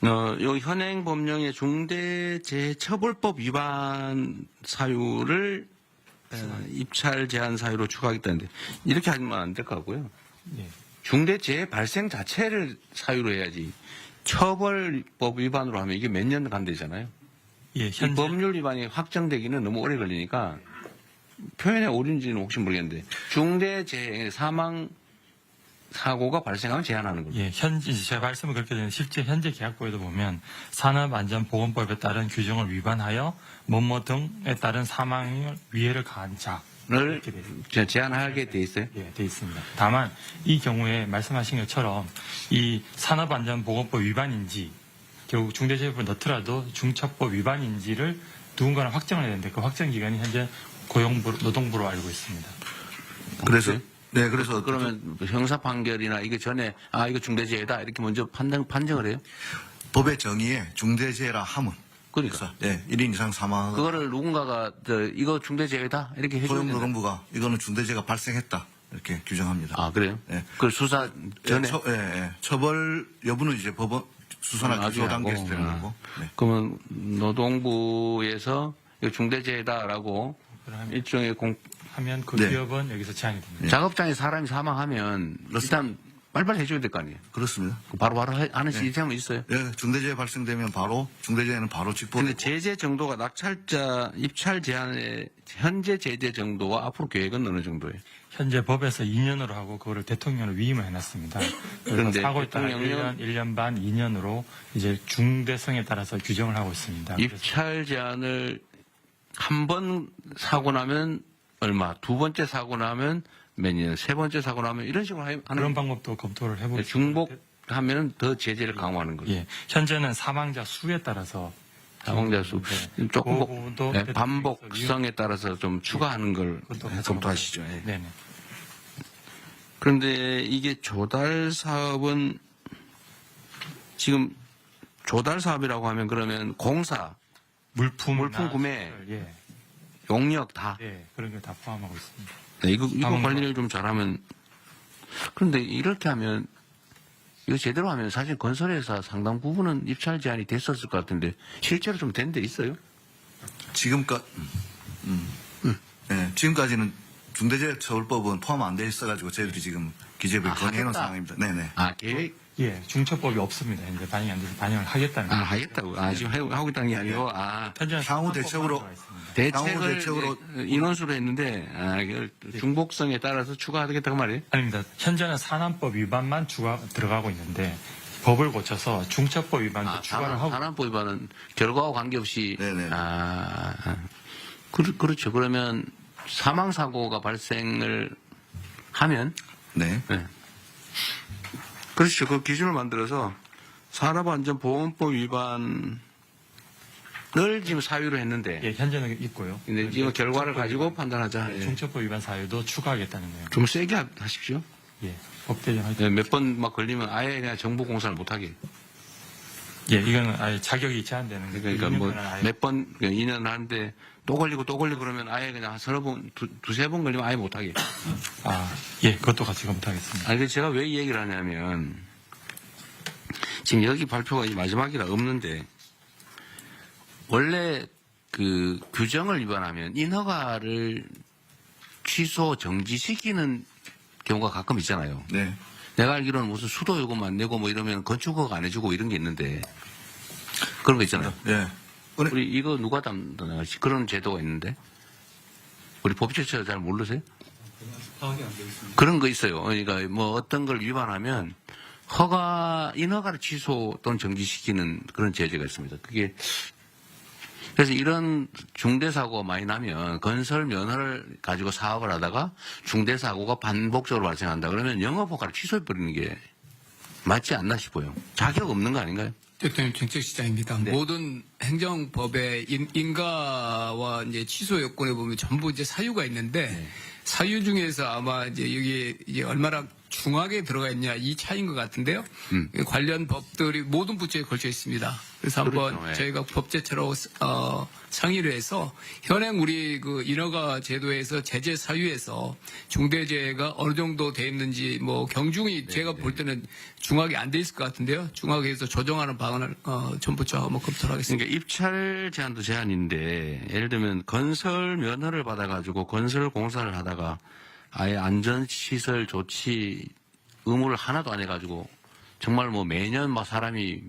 요 현행 법령의 중대재해처벌법 위반 사유를 입찰 제한 사유로 추가하겠다는데 이렇게 하면 안 될 것 같고요. 예. 중대재해 발생 자체를 사유로 해야지 처벌법 위반으로 하면 이게 몇 년 간대잖아요. 예, 이 법률 위반이 확정되기는 너무 오래 걸리니까 표현의 오류인지는 혹시 모르겠는데 중대재해 사망 사고가 발생하면 제한하는 거죠. 예, 제가 말씀을 그렇게 드리는데 실제 현재 계약법에도 보면 산업안전보건법에 따른 규정을 위반하여 뭐뭐 등에 따른 사망을 위해를 가한 자를 제한하게 돼 있어요? 예, 돼 있습니다. 다만 이 경우에 말씀하신 것처럼 이 산업안전보건법 위반인지 결국 중대재해법을 넣더라도 중처법 위반인지를 누군가는 확정을 해야 되는데 그 확정 기간이 현재 노동부로 알고 있습니다. 그래서 네, 그래서 그러면 형사 판결이나 이게 전에 이거 중대재해다 이렇게 먼저 판정을 해요? 법의 정의에 중대재해라 함은 그러니까 네, 1인 이상 사망. 그거를 누군가가 이거 중대재해다 이렇게 해줘야 된다. 고용노동부가 이거는 중대재해가 발생했다 이렇게 규정합니다. 아 그래요? 네. 그 수사 전에 처벌 여부는 이제 법원 수사나 기소 단계에서 되는 거고. 네. 그러면 노동부에서 이거 중대재해다라고 일종의 하면 그 네. 기업은 여기서 제한이 됩니다. 작업장에 사람이 사망하면 일단 빨리빨리 해줘야 될 거 아니에요? 그렇습니다. 바로바로 하는 시스템은 있어요? 네, 중대재해 발생되면 중대재해는 바로 직보. 근데 제재 정도가 입찰 제한의 현재 제재 정도와 앞으로 계획은 어느 정도예요? 현재 법에서 2년으로 하고 그거를 대통령으로 위임을 해놨습니다. 그런데 사고에 따라 대통령은 1년 반, 2년으로 이제 중대성에 따라서 규정을 하고 있습니다. 입찰 제한을 한 번 사고 나면 얼마, 두 번째 사고 나면 몇 년, 세 번째 사고 나면 이런 식으로 하는 그런 방법도 검토를 해보고 중복하면 더 제재를 강화하는 거죠. 예, 현재는 사망자 수에 따라서 사망자 수 조금 그 부분도 반복성에 따라서 좀 추가하는 걸 검토하시죠. 예. 네네. 그런데 이게 조달 사업은 지금 조달 사업이라고 하면 그러면 공사, 물품 구매, 예, 용역 다. 예, 그런 게 다 포함하고 있습니다. 네, 이거 관리를 좀 잘하면. 그런데 이렇게 하면 이거 제대로 하면 사실 건설회사 상당 부분은 입찰 제한이 됐었을 것 같은데 실제로 좀 된 데 있어요? 네, 지금까지는 중대재해처벌법은 포함 안 돼 있어가지고 저희들이 지금 기재부에 건의해놓은 상황입니다. 네네. 계획? 예, 중처법이 없습니다. 이제 반영이 안 돼서 반영을 하겠다는 거죠. 하겠다고. 지금 하고 있다는 게 아니고, 향후 대책으로 인원수로 했는데, 이걸 중복성에 따라서 추가하겠다고 말이에요? 아닙니다. 현재는 산안법 위반만 들어가고 있는데, 법을 고쳐서 중처법 위반도 추가를 하고. 산안법 위반은 결과와 관계없이. 네네. 그렇죠. 그러면 사망사고가 발생을 하면. 네. 그렇죠. 그 기준을 만들어서 산업안전보건법 위반을 지금 사유로 했는데. 예, 현재는 있고요. 근데 지금 결과를 가지고 판단하자. 중처법 위반 사유도 추가하겠다는 거예요. 좀 세게 하십시오. 예, 법대정 네, 몇 번 막 걸리면 아예 그냥 정부 공사를 못하게. 예, 이거는 아예 자격이 제한되는 거예요. 그러니까 뭐 몇 번 2년 하는데 또 걸리고 그러면 아예 그냥 한 서너 번, 두세 번 걸리면 아예 못하게. 예, 그것도 같이 검토하겠습니다. 아니, 제가 왜 이 얘기를 하냐면, 지금 여기 발표가 이 마지막이라 없는데, 원래 그 규정을 위반하면 인허가를 취소, 정지시키는 경우가 가끔 있잖아요. 네. 내가 알기로는 무슨 수도 요금 안 내고 뭐 이러면 건축허가 안 해주고 이런 게 있는데, 그런 거 있잖아요. 네. 우리 이거 누가 담당하지? 그런 제도가 있는데, 우리 법제처 잘 모르세요? 그런 거 있어요. 그러니까 뭐 어떤 걸 위반하면 인허가를 취소 또는 정지시키는 그런 제재가 있습니다. 그게 그래서 이런 중대사고가 많이 나면 건설 면허를 가지고 사업을 하다가 중대사고가 반복적으로 발생한다. 그러면 영업허가를 취소해버리는 게 맞지 않나 싶어요. 자격 없는 거 아닌가요? 대통령 정책시장입니다. 네. 모든 행정법의 인가와 이제 취소 요건에 보면 전부 이제 사유가 있는데 사유 중에서 아마 이제 여기 이제 얼마나 중하게 들어가 있냐 이 차이인 것 같은데요. 관련 법들이 모든 부처에 걸쳐 있습니다. 그래서 한번 그렇죠. 예. 저희가 법제처로 상의를 해서 현행 우리 그 인허가 제도에서 제재 사유에서 중대재해가 어느 정도 돼 있는지 뭐 경중이 제가 볼 때는 중하게 안 돼 있을 것 같은데요. 중하게 해서 조정하는 방안을 전부처 한번 검토를 하겠습니다. 그러니까 입찰 제한도 제한인데 예를 들면 건설 면허를 받아가지고 건설 공사를 하다가 아예 안전시설 조치 의무를 하나도 안 해가지고 정말 뭐 매년 막 사람이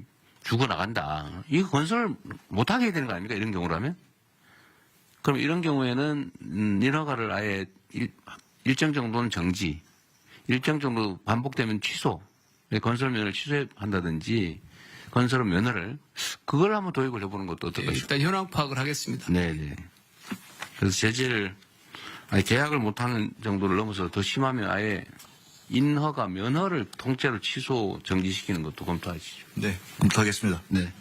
죽어나간다. 이거 건설 못하게 해야 되는 거 아닙니까? 이런 경우라면? 그럼 이런 경우에는 인허가를 아예 일정 정도는 정지, 일정 정도 반복되면 취소, 건설 면허를 취소한다든지 건설 면허를 그걸 한번 도입을 해보는 것도 어떨까요? 일단 현황 파악을 하겠습니다. 네네. 그래서 제재를 계약을 못하는 정도를 넘어서 더 심하면 아예 인허가 면허를 통째로 취소 정지시키는 것도 검토하시죠. 네, 검토하겠습니다. 네.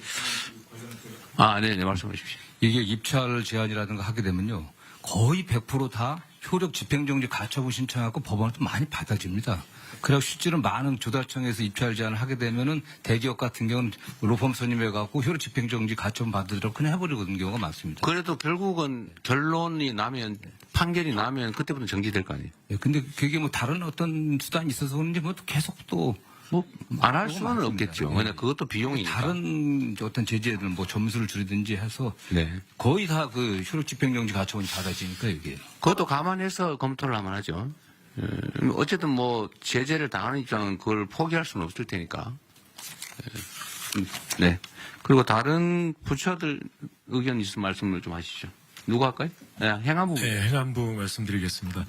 네네 말씀해 주십시오. 이게 입찰 제한이라든가 하게 되면요. 거의 100% 다 효력 집행정지 가처분 신청하고 법원을 또 많이 받아집니다. 그리고 실제로 많은 조달청에서 입찰 제한을 하게 되면은 대기업 같은 경우는 로펌 선임해갖고 효력 집행정지 가처분 받으도록 그냥 해버리거든 경우가 많습니다. 그래도 결국은 결론이 나면 판결이 나면 그때부터 정지될 거 아니에요. 예, 근데 그게 뭐 다른 어떤 수단이 있어서 그런지 뭐 계속 또 안 할 수는 없겠죠. 왜냐 그것도 비용이니까. 다른 어떤 제재들 뭐 점수를 줄이든지 해서 네. 거의 다 그 효력 집행정지 가처분이 받아지니까 이게. 그것도 감안해서 검토를 하면 하죠. 어쨌든 뭐 제재를 당하는 입장은 그걸 포기할 수는 없을 테니까. 네. 그리고 다른 부처들 의견 있으면 말씀을 좀 하시죠. 누가 할까요? 네, 행안부. 네, 행안부 말씀드리겠습니다.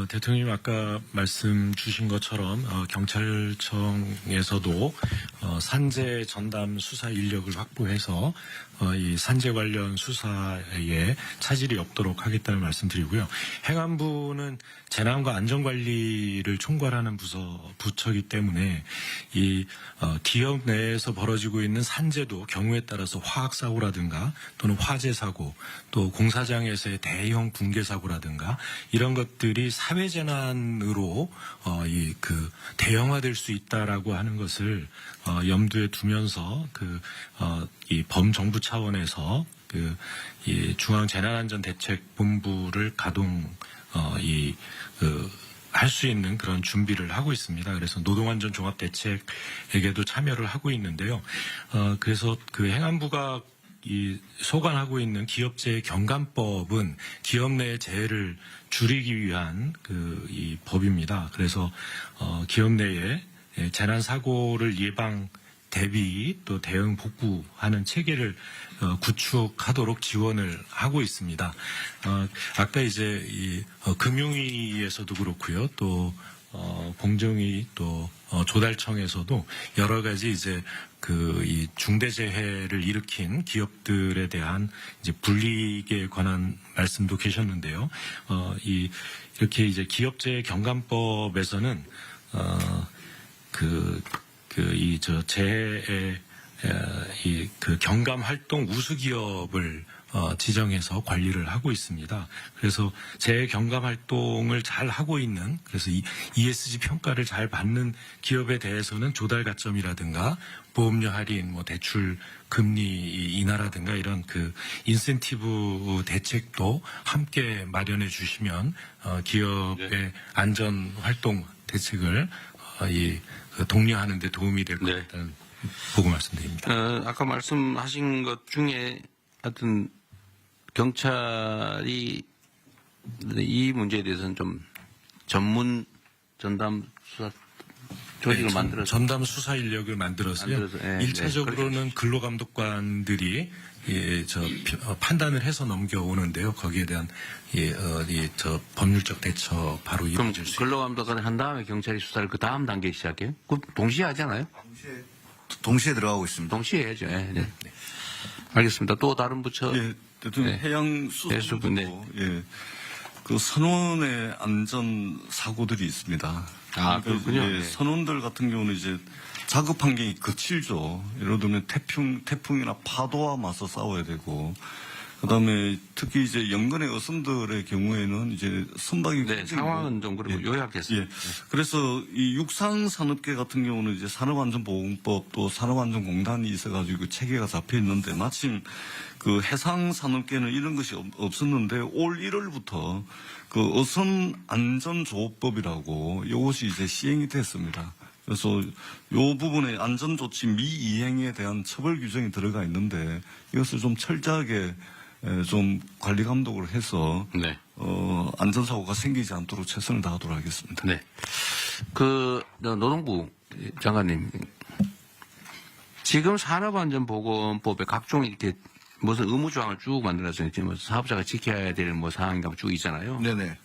대통령님 아까 말씀 주신 것처럼 경찰청에서도 산재 전담 수사 인력을 확보해서 이 산재 관련 수사에 차질이 없도록 하겠다는 말씀드리고요. 행안부는 재난과 안전관리를 총괄하는 부처이기 때문에 이 기업 내에서 벌어지고 있는 산재도 경우에 따라서 화학사고라든가 또는 화재사고 또 공사장에서의 대형 붕괴사고라든가 이런 것들이 사회재난으로 대형화될 수 있다라고 하는 것을 염두에 두면서 이 범정부 차원에서 이 중앙재난안전대책본부를 할 수 있는 그런 준비를 하고 있습니다. 그래서 노동안전 종합대책에게도 참여를 하고 있는데요. 그래서 그 행안부가 소관하고 있는 기업재해 경감법은 기업 내의 재해를 줄이기 위한 이 법입니다. 그래서 기업 내에 재난 사고를 예방 대비 또 대응 복구하는 체계를 구축하도록 지원을 하고 있습니다. 아까 이제 금융위에서도 그렇고요. 또 공정위 또 조달청에서도 여러 가지 이제 이 중대재해를 일으킨 기업들에 대한 이제 불이익에 관한 말씀도 계셨는데요. 이렇게 이제 기업재해 경감법에서는 재해의 경감 활동 우수 기업을 지정해서 관리를 하고 있습니다. 그래서 재경감 활동을 잘 하고 있는, 그래서 이 ESG 평가를 잘 받는 기업에 대해서는 조달 가점이라든가 보험료 할인, 뭐 대출 금리 인하라든가 이런 그 인센티브 대책도 함께 마련해 주시면 기업의 안전 활동 대책을 독려하는 데 도움이 될 것 같다는 보고 말씀드립니다. 아까 말씀하신 것 중에 하여튼 경찰이 이 문제에 대해서는 좀 전문 전담 수사 조직을 만들어서 전담 수사 인력을 만들어서요. 네, 1차적으로는 근로감독관들이 판단을 해서 넘겨오는데요. 거기에 대한 법률적 대처 바로 그럼 이루어질 수 근로감독관을 한 다음에 경찰이 수사를 그 다음 단계에 시작해요? 그럼 동시에 하잖아요? 동시에 들어가고 있습니다. 동시에 해야죠. 네. 알겠습니다. 또 다른 부처. 예, 대통령 해양수산부도 그 선원의 안전 사고들이 있습니다. 그렇군요. 예, 선원들 같은 경우는 이제 작업 환경이 거칠죠. 예를 들면 태풍이나 파도와 맞서 싸워야 되고, 그다음에 특히 이제 연근의 어선들의 경우에는 이제 선박이 상황은 좀 그리고 요약했어요. 예. 그래서 이 육상산업계 같은 경우는 이제 산업안전보건법 또 산업안전공단이 있어가지고 체계가 잡혀 있는데 마침 그 해상산업계는 이런 것이 없었는데 올 1월부터 그 어선안전조업법이라고 이것이 이제 시행이 됐습니다. 그래서 이 부분에 안전조치 미이행에 대한 처벌 규정이 들어가 있는데 이것을 좀 철저하게 좀 관리 감독을 해서 안전사고가 생기지 않도록 최선을 다하도록 하겠습니다. 네. 노동부 장관님, 지금 산업안전보건법에 각종 이렇게 무슨 의무조항을 쭉 만들어서 지금 사업자가 지켜야 될 사항이 쭉 있잖아요. 네네.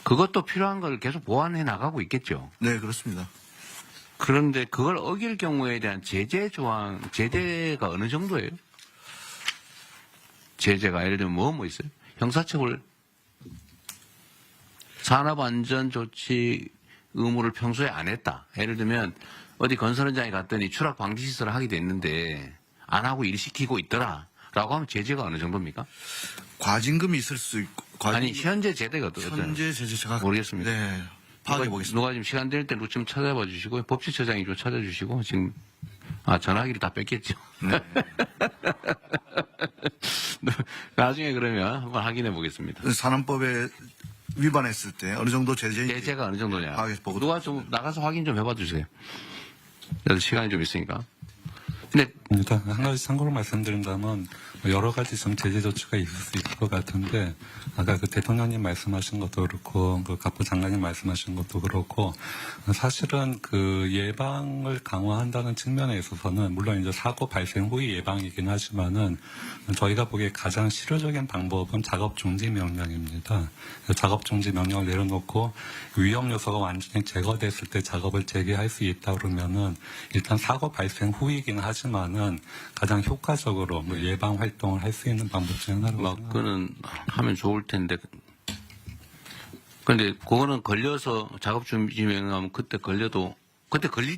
그것도 필요한 걸 계속 보완해 나가고 있겠죠. 네, 그렇습니다. 그런데 그걸 어길 경우에 대한 제재가 어느 정도예요? 제재가 예를 들면 뭐 있어요? 형사처벌, 산업안전조치 의무를 평소에 안 했다. 예를 들면 어디 건설 현장에 갔더니 추락 방지 시설을 하게 됐는데 안 하고 일 시키고 있더라. 라고 하면 제재가 어느 정도입니까? 과징금이 있을 수 있고. 아니, 현재 제재가 어떠세요? 현재 제재 제가 모르겠습니다. 네. 파악해 보겠습니다. 누가 지금 시간 될 때 좀 찾아봐 주시고, 법制처장이 좀 찾아주시고, 지금, 전화기를 다 뺐겠죠. 네. 나중에 그러면 한번 확인해 보겠습니다. 산업법에 위반했을 때 어느 정도 제재가 어느 정도냐. 보고 누가 좀 나가서 확인 좀 해봐 주세요. 그래도 시간이 좀 있으니까. 근데 일단 한 가지 참고로 말씀드린다면 여러 가지 좀 제재 조치가 있을 수 있을 것 같은데 아까 그 대통령님 말씀하신 것도 그렇고 그 갑부 장관님 말씀하신 것도 그렇고 사실은 그 예방을 강화한다는 측면에 있어서는 물론 이제 사고 발생 후의 예방이긴 하지만은 저희가 보기에 가장 실효적인 방법은 작업 중지 명령입니다. 작업 중지 명령을 내려놓고 위험 요소가 완전히 제거됐을 때 작업을 재개할 수 있다 그러면은 일단 사고 발생 후이긴 하지만은 가장 효과적으로 예방 활동을 할 수 있는 방법 중 하나로. 그거는 하면 좋을 텐데. 근데 그거는 걸려서 작업 준비 명령하면 그때 걸릴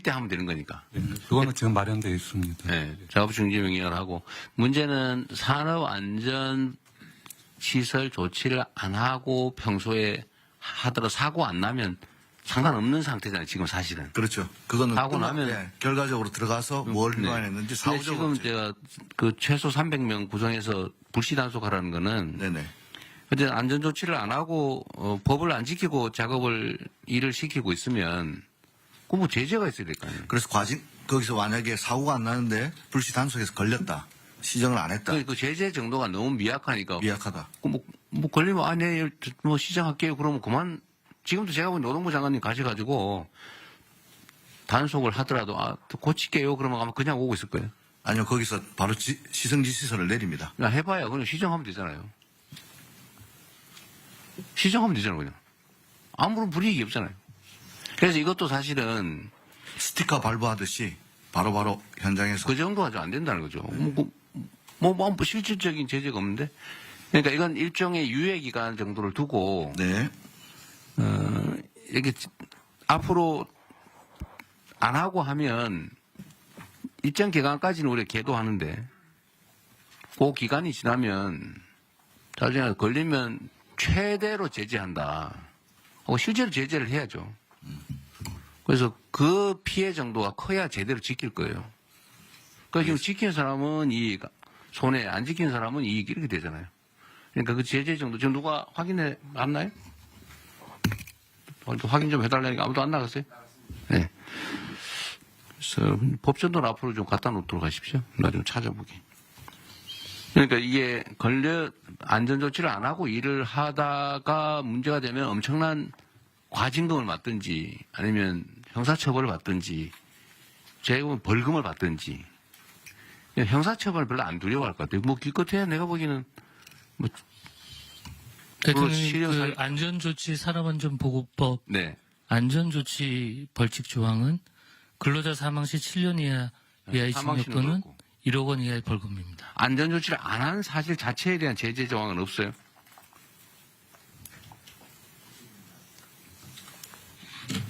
때 하면 되는 거니까. 그거는 지금 마련되어 있습니다. 네, 작업 중지 명령을 하고 문제는 산업 안전 시설 조치를 안 하고 평소에 하더라도 사고 안 나면 상관없는 상태잖아요. 지금 사실은. 그렇죠. 그거는 하고 나면 결과적으로 들어가서 뭘 위반했는지 사후적으로. 지금 제가 그 최소 300명 구성해서 불시 단속하라는 거는. 네네. 근데 안전 조치를 안 하고 법을 안 지키고 일을 시키고 있으면 그 뭐 제재가 있어야 될 거 아니에요. 그래서 거기서 만약에 사고가 안 나는데 불시 단속해서 걸렸다. 시정을 안 했다. 그 제재 정도가 너무 미약하니까. 미약하다. 뭐 걸리면 네, 뭐 시정할게요. 그러면 그만. 지금도 제가 본 노동부 장관님 가셔가지고 단속을 하더라도 고칠게요. 그러면 아마 그냥 오고 있을 거예요. 아니요, 거기서 바로 시정지시서를 내립니다. 해봐야 그냥 시정하면 되잖아요. 시정하면 되잖아요, 그냥. 아무런 불이익이 없잖아요. 그래서 이것도 사실은 스티커 발부하듯이 바로바로 현장에서 그 정도가 좀 안 된다는 거죠. 뭐 실질적인 제재가 없는데. 그러니까 이건 일종의 유예 기간 정도를 두고 이렇게 앞으로 안 하고 하면 일정 기간까지는 우리가 계도하는데 그 기간이 지나면 나중에 걸리면 최대로 제재한다. 실제로 제재를 해야죠. 그래서 그 피해 정도가 커야 제대로 지킬 거예요. 그러니까 지금 지키는 사람은 이익, 손해, 안 지키는 사람은 이익 이렇게 되잖아요. 그러니까 그 제재 정도 지금 누가 확인해 놨나요? 확인 좀 해달라니까 아무도 안 나갔어요? 네. 그래서 법전도는 앞으로 좀 갖다 놓도록 하십시오. 나 좀 찾아보기. 그러니까 이게 안전조치를 안 하고 일을 하다가 문제가 되면 엄청난 과징금을 받든지 아니면 형사처벌을 받든지 제가 보면 벌금을 받든지 형사처벌을 별로 안 두려워할 것 같아요. 뭐 기껏해야 내가 보기에는 뭐 대통령님 그 안전조치 산업안전보호법 네. 안전조치 벌칙 조항은 근로자 사망 시 7년 이하의 징역 또는 1억 원 이하의 벌금입니다. 안전조치를 안 한 사실 자체에 대한 제재 조항은 없어요.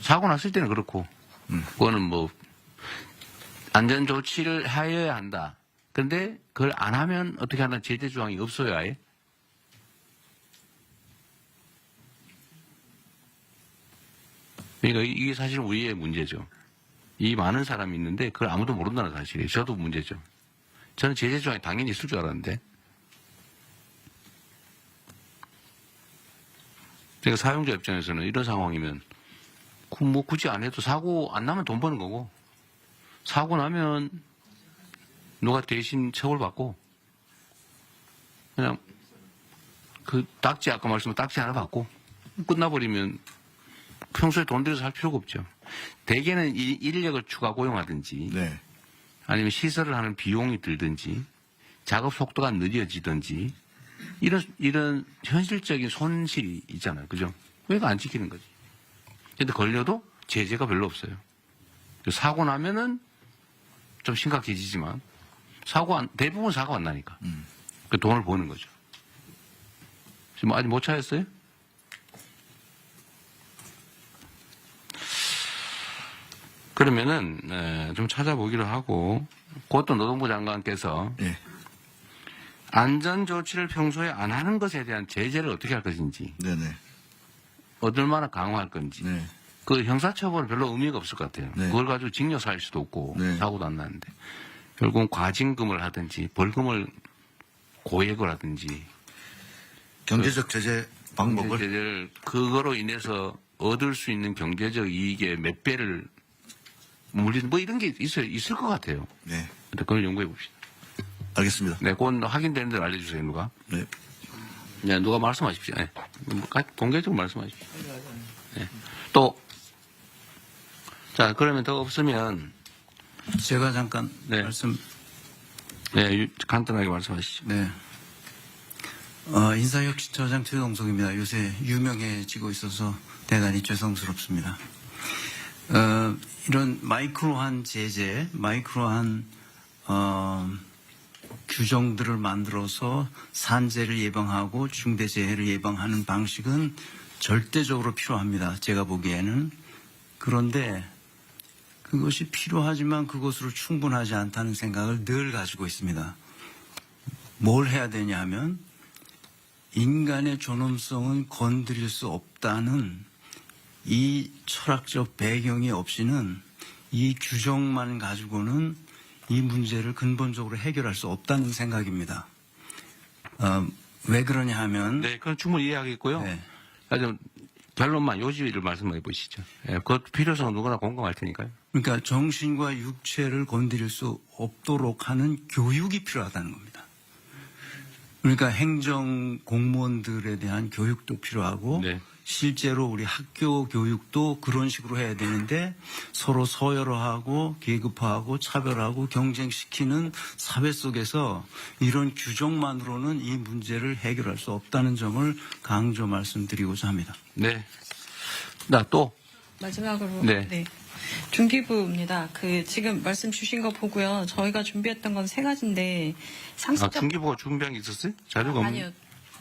사고 났을 때는 그렇고 그거는 뭐 안전조치를 하여야 한다. 그런데 그걸 안 하면 어떻게 하는 제재 조항이 없어요 아예. 그러니까 이게 사실 우리의 문제죠. 이 많은 사람이 있는데 그걸 아무도 모른다는 사실이에요. 저도 문제죠. 저는 제재 조항이 당연히 있을 줄 알았는데. 그러니까 사용자 입장에서는 이런 상황이면 뭐 굳이 안 해도 사고 안 나면 돈 버는 거고 사고 나면 누가 대신 처벌받고 그냥 그 딱지 아까 말씀한 딱지 하나 받고 끝나버리면 평소에 돈 들여서 할 필요가 없죠. 대개는 이 인력을 추가 고용하든지 아니면 시설을 하는 비용이 들든지 작업 속도가 느려지든지 이런 현실적인 손실이 있잖아요. 그죠? 왜 안 지키는 거지? 근데 걸려도 제재가 별로 없어요. 사고 나면은 좀 심각해지지만 대부분 사고 안 나니까 그 돈을 버는 거죠. 지금 아직 못 찾았어요? 그러면은 좀 찾아보기로 하고 그것도 노동부 장관께서 안전조치를 평소에 안 하는 것에 대한 제재를 어떻게 할 것인지 얼마나 강화할 건지 그 형사처벌은 별로 의미가 없을 것 같아요. 그걸 가지고 징역 살 수도 없고 사고도 안 나는데 결국은 과징금을 하든지 벌금을 고액을 하든지 경제적 제재 방법을 제재를 그거로 인해서 얻을 수 있는 경제적 이익의 몇 배를 물리는 뭐 이런 게 있을 것 같아요. 네. 그걸 연구해 봅시다. 알겠습니다. 네, 그건 확인되는 대로 알려주세요, 누가. 네. 네, 누가 말씀하십시오. 네. 공개적으로 말씀하십시오. 네. 또, 자, 그러면 더 없으면. 제가 잠깐 말씀. 네, 간단하게 말씀하시죠. 네. 인사혁신처장 최동석입니다. 요새 유명해지고 있어서 대단히 죄송스럽습니다. 이런 마이크로한 제재, 마이크로한 규정들을 만들어서 산재를 예방하고 중대재해를 예방하는 방식은 절대적으로 필요합니다. 제가 보기에는. 그런데 그것이 필요하지만 그것으로 충분하지 않다는 생각을 늘 가지고 있습니다. 뭘 해야 되냐 하면 인간의 존엄성은 건드릴 수 없다는 이 철학적 배경이 없이는 이 규정만 가지고는 이 문제를 근본적으로 해결할 수 없다는 생각입니다. 왜 그러냐 하면. 네, 그건 충분히 이해하겠고요. 네. 좀 결론만 요지를 말씀해 보시죠. 네, 그 필요성은 누구나 공감할 테니까요. 그러니까 정신과 육체를 건드릴 수 없도록 하는 교육이 필요하다는 겁니다. 그러니까 행정 공무원들에 대한 교육도 필요하고 실제로 우리 학교 교육도 그런 식으로 해야 되는데 서로 서열화하고 계급화하고 차별하고 경쟁시키는 사회 속에서 이런 규정만으로는 이 문제를 해결할 수 없다는 점을 강조 말씀드리고자 합니다. 네. 또 마지막으로 네. 중기부입니다. 지금 말씀 주신 거 보고요. 저희가 준비했던 건 3가지인데 상습적 중기부가 준비한 게 있었어요? 자료가 없나요? 아니요.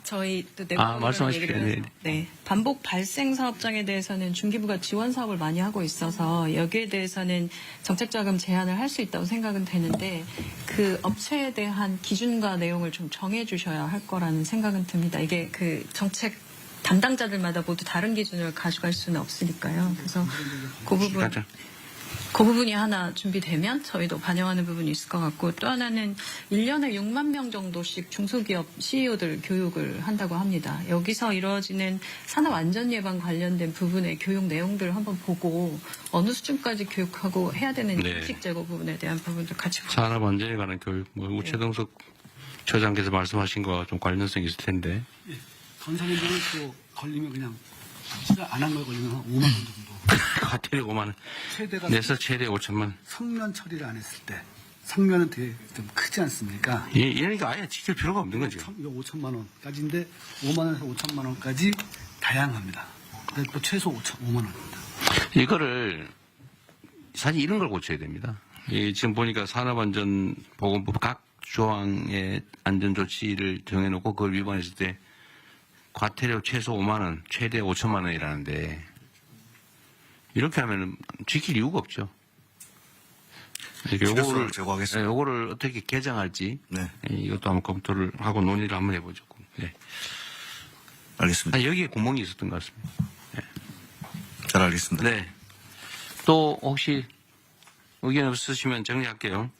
저희 또 말씀하십시오. 얘기를 해서, 네. 반복 발생 사업장에 대해서는 중기부가 지원 사업을 많이 하고 있어서 여기에 대해서는 정책자금 제한을 할 수 있다고 생각은 되는데 그 업체에 대한 기준과 내용을 좀 정해 주셔야 할 거라는 생각은 듭니다. 이게 그 정책 담당자들마다 모두 다른 기준을 가져갈 수는 없으니까요. 그래서 그 부분이 하나 준비되면 저희도 반영하는 부분이 있을 것 같고, 또 하나는 1년에 6만 명 정도씩 중소기업 CEO들 교육을 한다고 합니다. 여기서 이루어지는 산업 안전 예방 관련된 부분의 교육 내용들을 한번 보고 어느 수준까지 교육하고 해야 되는 인식 제고 부분에 대한 부분도 같이 보고. 산업 안전에 관한 교육, 우체동석 처장께서 말씀하신 거와 좀 관련성이 있을 텐데. 예, 건설인들은 또 걸리면 그냥 시간 안 한 거 걸리면 한 5만 원 정도. 과태료 5만 원. 최대가 내서 최대 5천만 원. 성면 처리를 안 했을 때 성면은 되게 좀 크지 않습니까? 이러니까 아예 지킬 필요가 없는 거죠. 5천만 원까지인데 5만 원에서 5천만 원까지 다양합니다. 근데 또 최소 5만 원입니다. 이거를 사실 이런 걸 고쳐야 됩니다. 지금 보니까 산업안전보건법 각 조항의 안전조치를 정해놓고 그걸 위반했을 때 과태료 최소 5만 원, 최대 5천만 원이라는데 이렇게 하면 지킬 이유가 없죠. 요거를 제고하겠습니다. 요거를 어떻게 개정할지 이것도 한번 검토를 하고 논의를 한번 해보죠. 네. 알겠습니다. 여기에 구멍이 있었던 것 같습니다. 네. 잘 알겠습니다. 네. 또 혹시 의견 없으시면 정리할게요.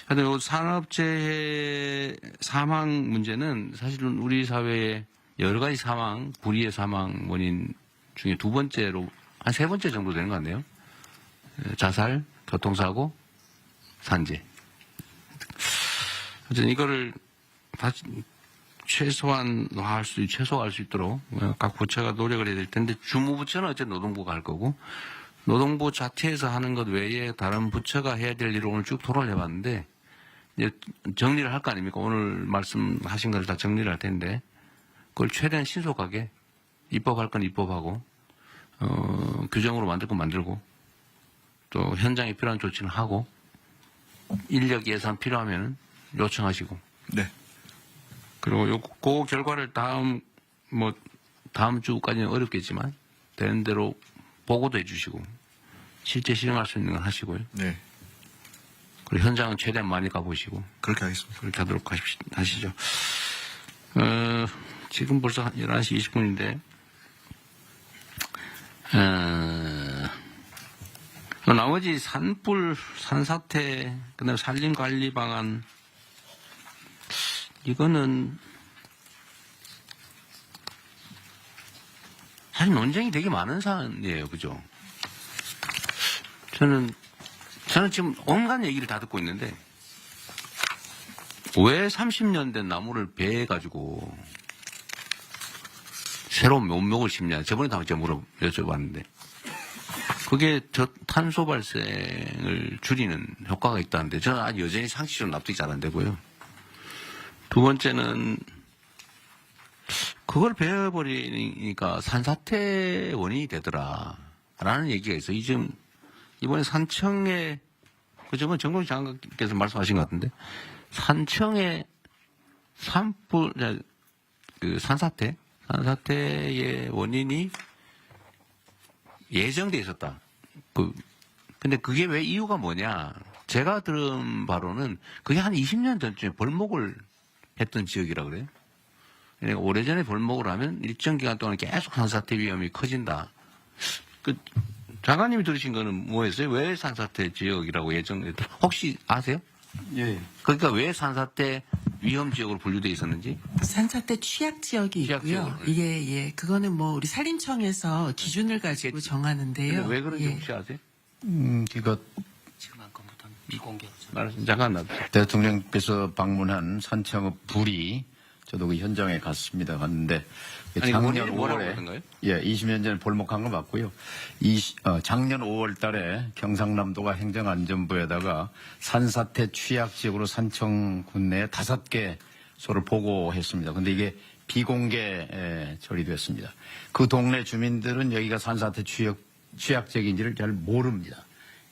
하여튼 산업재해 사망 문제는 사실은 우리 사회의 여러 가지 사망, 불의의 사망 원인 중에 두 번째로 한 세 번째 정도 되는 것 같네요. 자살, 교통사고, 산재. 하여튼 이거를 다시 최소화할 수 있도록 각 부처가 노력을 해야 될 텐데 주무부처는 어쨌든 노동부가 할 거고 노동부 자체에서 하는 것 외에 다른 부처가 해야 될 일을 오늘 쭉 토론을 해봤는데 이제 정리를 할 거 아닙니까? 오늘 말씀하신 걸 다 정리를 할 텐데 그걸 최대한 신속하게 입법할 건 입법하고 규정으로 만들 건 만들고 또 현장에 필요한 조치는 하고 인력 예산 필요하면 요청하시고 네. 그리고 그 결과를 다음 주까지는 어렵겠지만 되는 대로 보고도 해주시고 실제 실행할 수 있는 건 하시고요. 네. 그리고 현장은 최대한 많이 가보시고 그렇게 하겠습니다. 그렇게 하도록 하시죠. 지금 벌써 11시 20분인데 나머지 산불, 산사태, 그다음에 산림관리 방안 이거는 사실 논쟁이 되게 많은 사안이에요, 그죠? 저는 지금 온갖 얘기를 다 듣고 있는데 왜 30년 된 나무를 베해가지고 새로운 묘목을 심냐? 저번에도 한번 제가 여쭤봤는데 그게 탄소 발생을 줄이는 효과가 있다는데 저는 아직 여전히 상식적으로 납득이 잘 안 되고요. 두 번째는 그걸 베어버리니까 산사태 원인이 되더라라는 얘기가 있어요. 이번에 산청에 그저번 정봉주 장관께서 말씀하신 것 같은데 산청에 산사태의 원인이 예정돼 있었다. 근데 그게 왜 이유가 뭐냐? 제가 들은 바로는 그게 한 20년 전쯤에 벌목을 했던 지역이라 그래요. 그러니까 오래전에 벌목을 하면 일정 기간 동안 계속 산사태 위험이 커진다. 장관님이 들으신 거는 뭐였어요? 왜 산사태 지역이라고 예정됐다? 혹시 아세요? 예. 그러니까 왜 산사태 위험 지역으로 분류돼 있었는지? 산사태 취약 지역이 있고요. 이게 그거는 우리 산림청에서 기준을 가지고 정하는데요. 왜 그런지 혹시 아세요? 이거 지금 안건부터는 비공개였죠. 잠깐 대통령께서 방문한 산청읍 불이 저도 그 현장에 갔는데 작년 5월에 20년 전에 볼목한 거 맞고요. 작년 5월 달에 경상남도가 행정안전부에다가 산사태 취약 지역으로 산청군 내 5개소를 보고했습니다. 근데 이게 비공개 처리됐습니다. 그 동네 주민들은 여기가 산사태 취약 지역인지를 잘 모릅니다.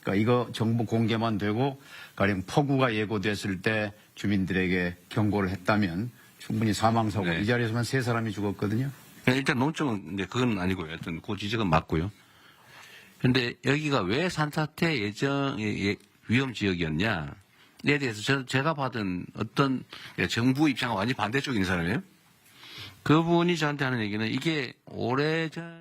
그러니까 이거 정보 공개만 되고 가령 폭우가 예고됐을 때 주민들에게 경고를 했다면 충분히 사망사고 네. 이 자리에서만 3사람이 죽었거든요. 일단 논점은 근데 그건 아니고요. 하여튼 그 지적은 맞고요. 그런데 여기가 왜 산사태 예정의 위험 지역이었냐에 대해서 제가 받은 어떤 정부 입장과 완전히 반대쪽인 사람이에요. 그분이 저한테 하는 얘기는 이게 오래전에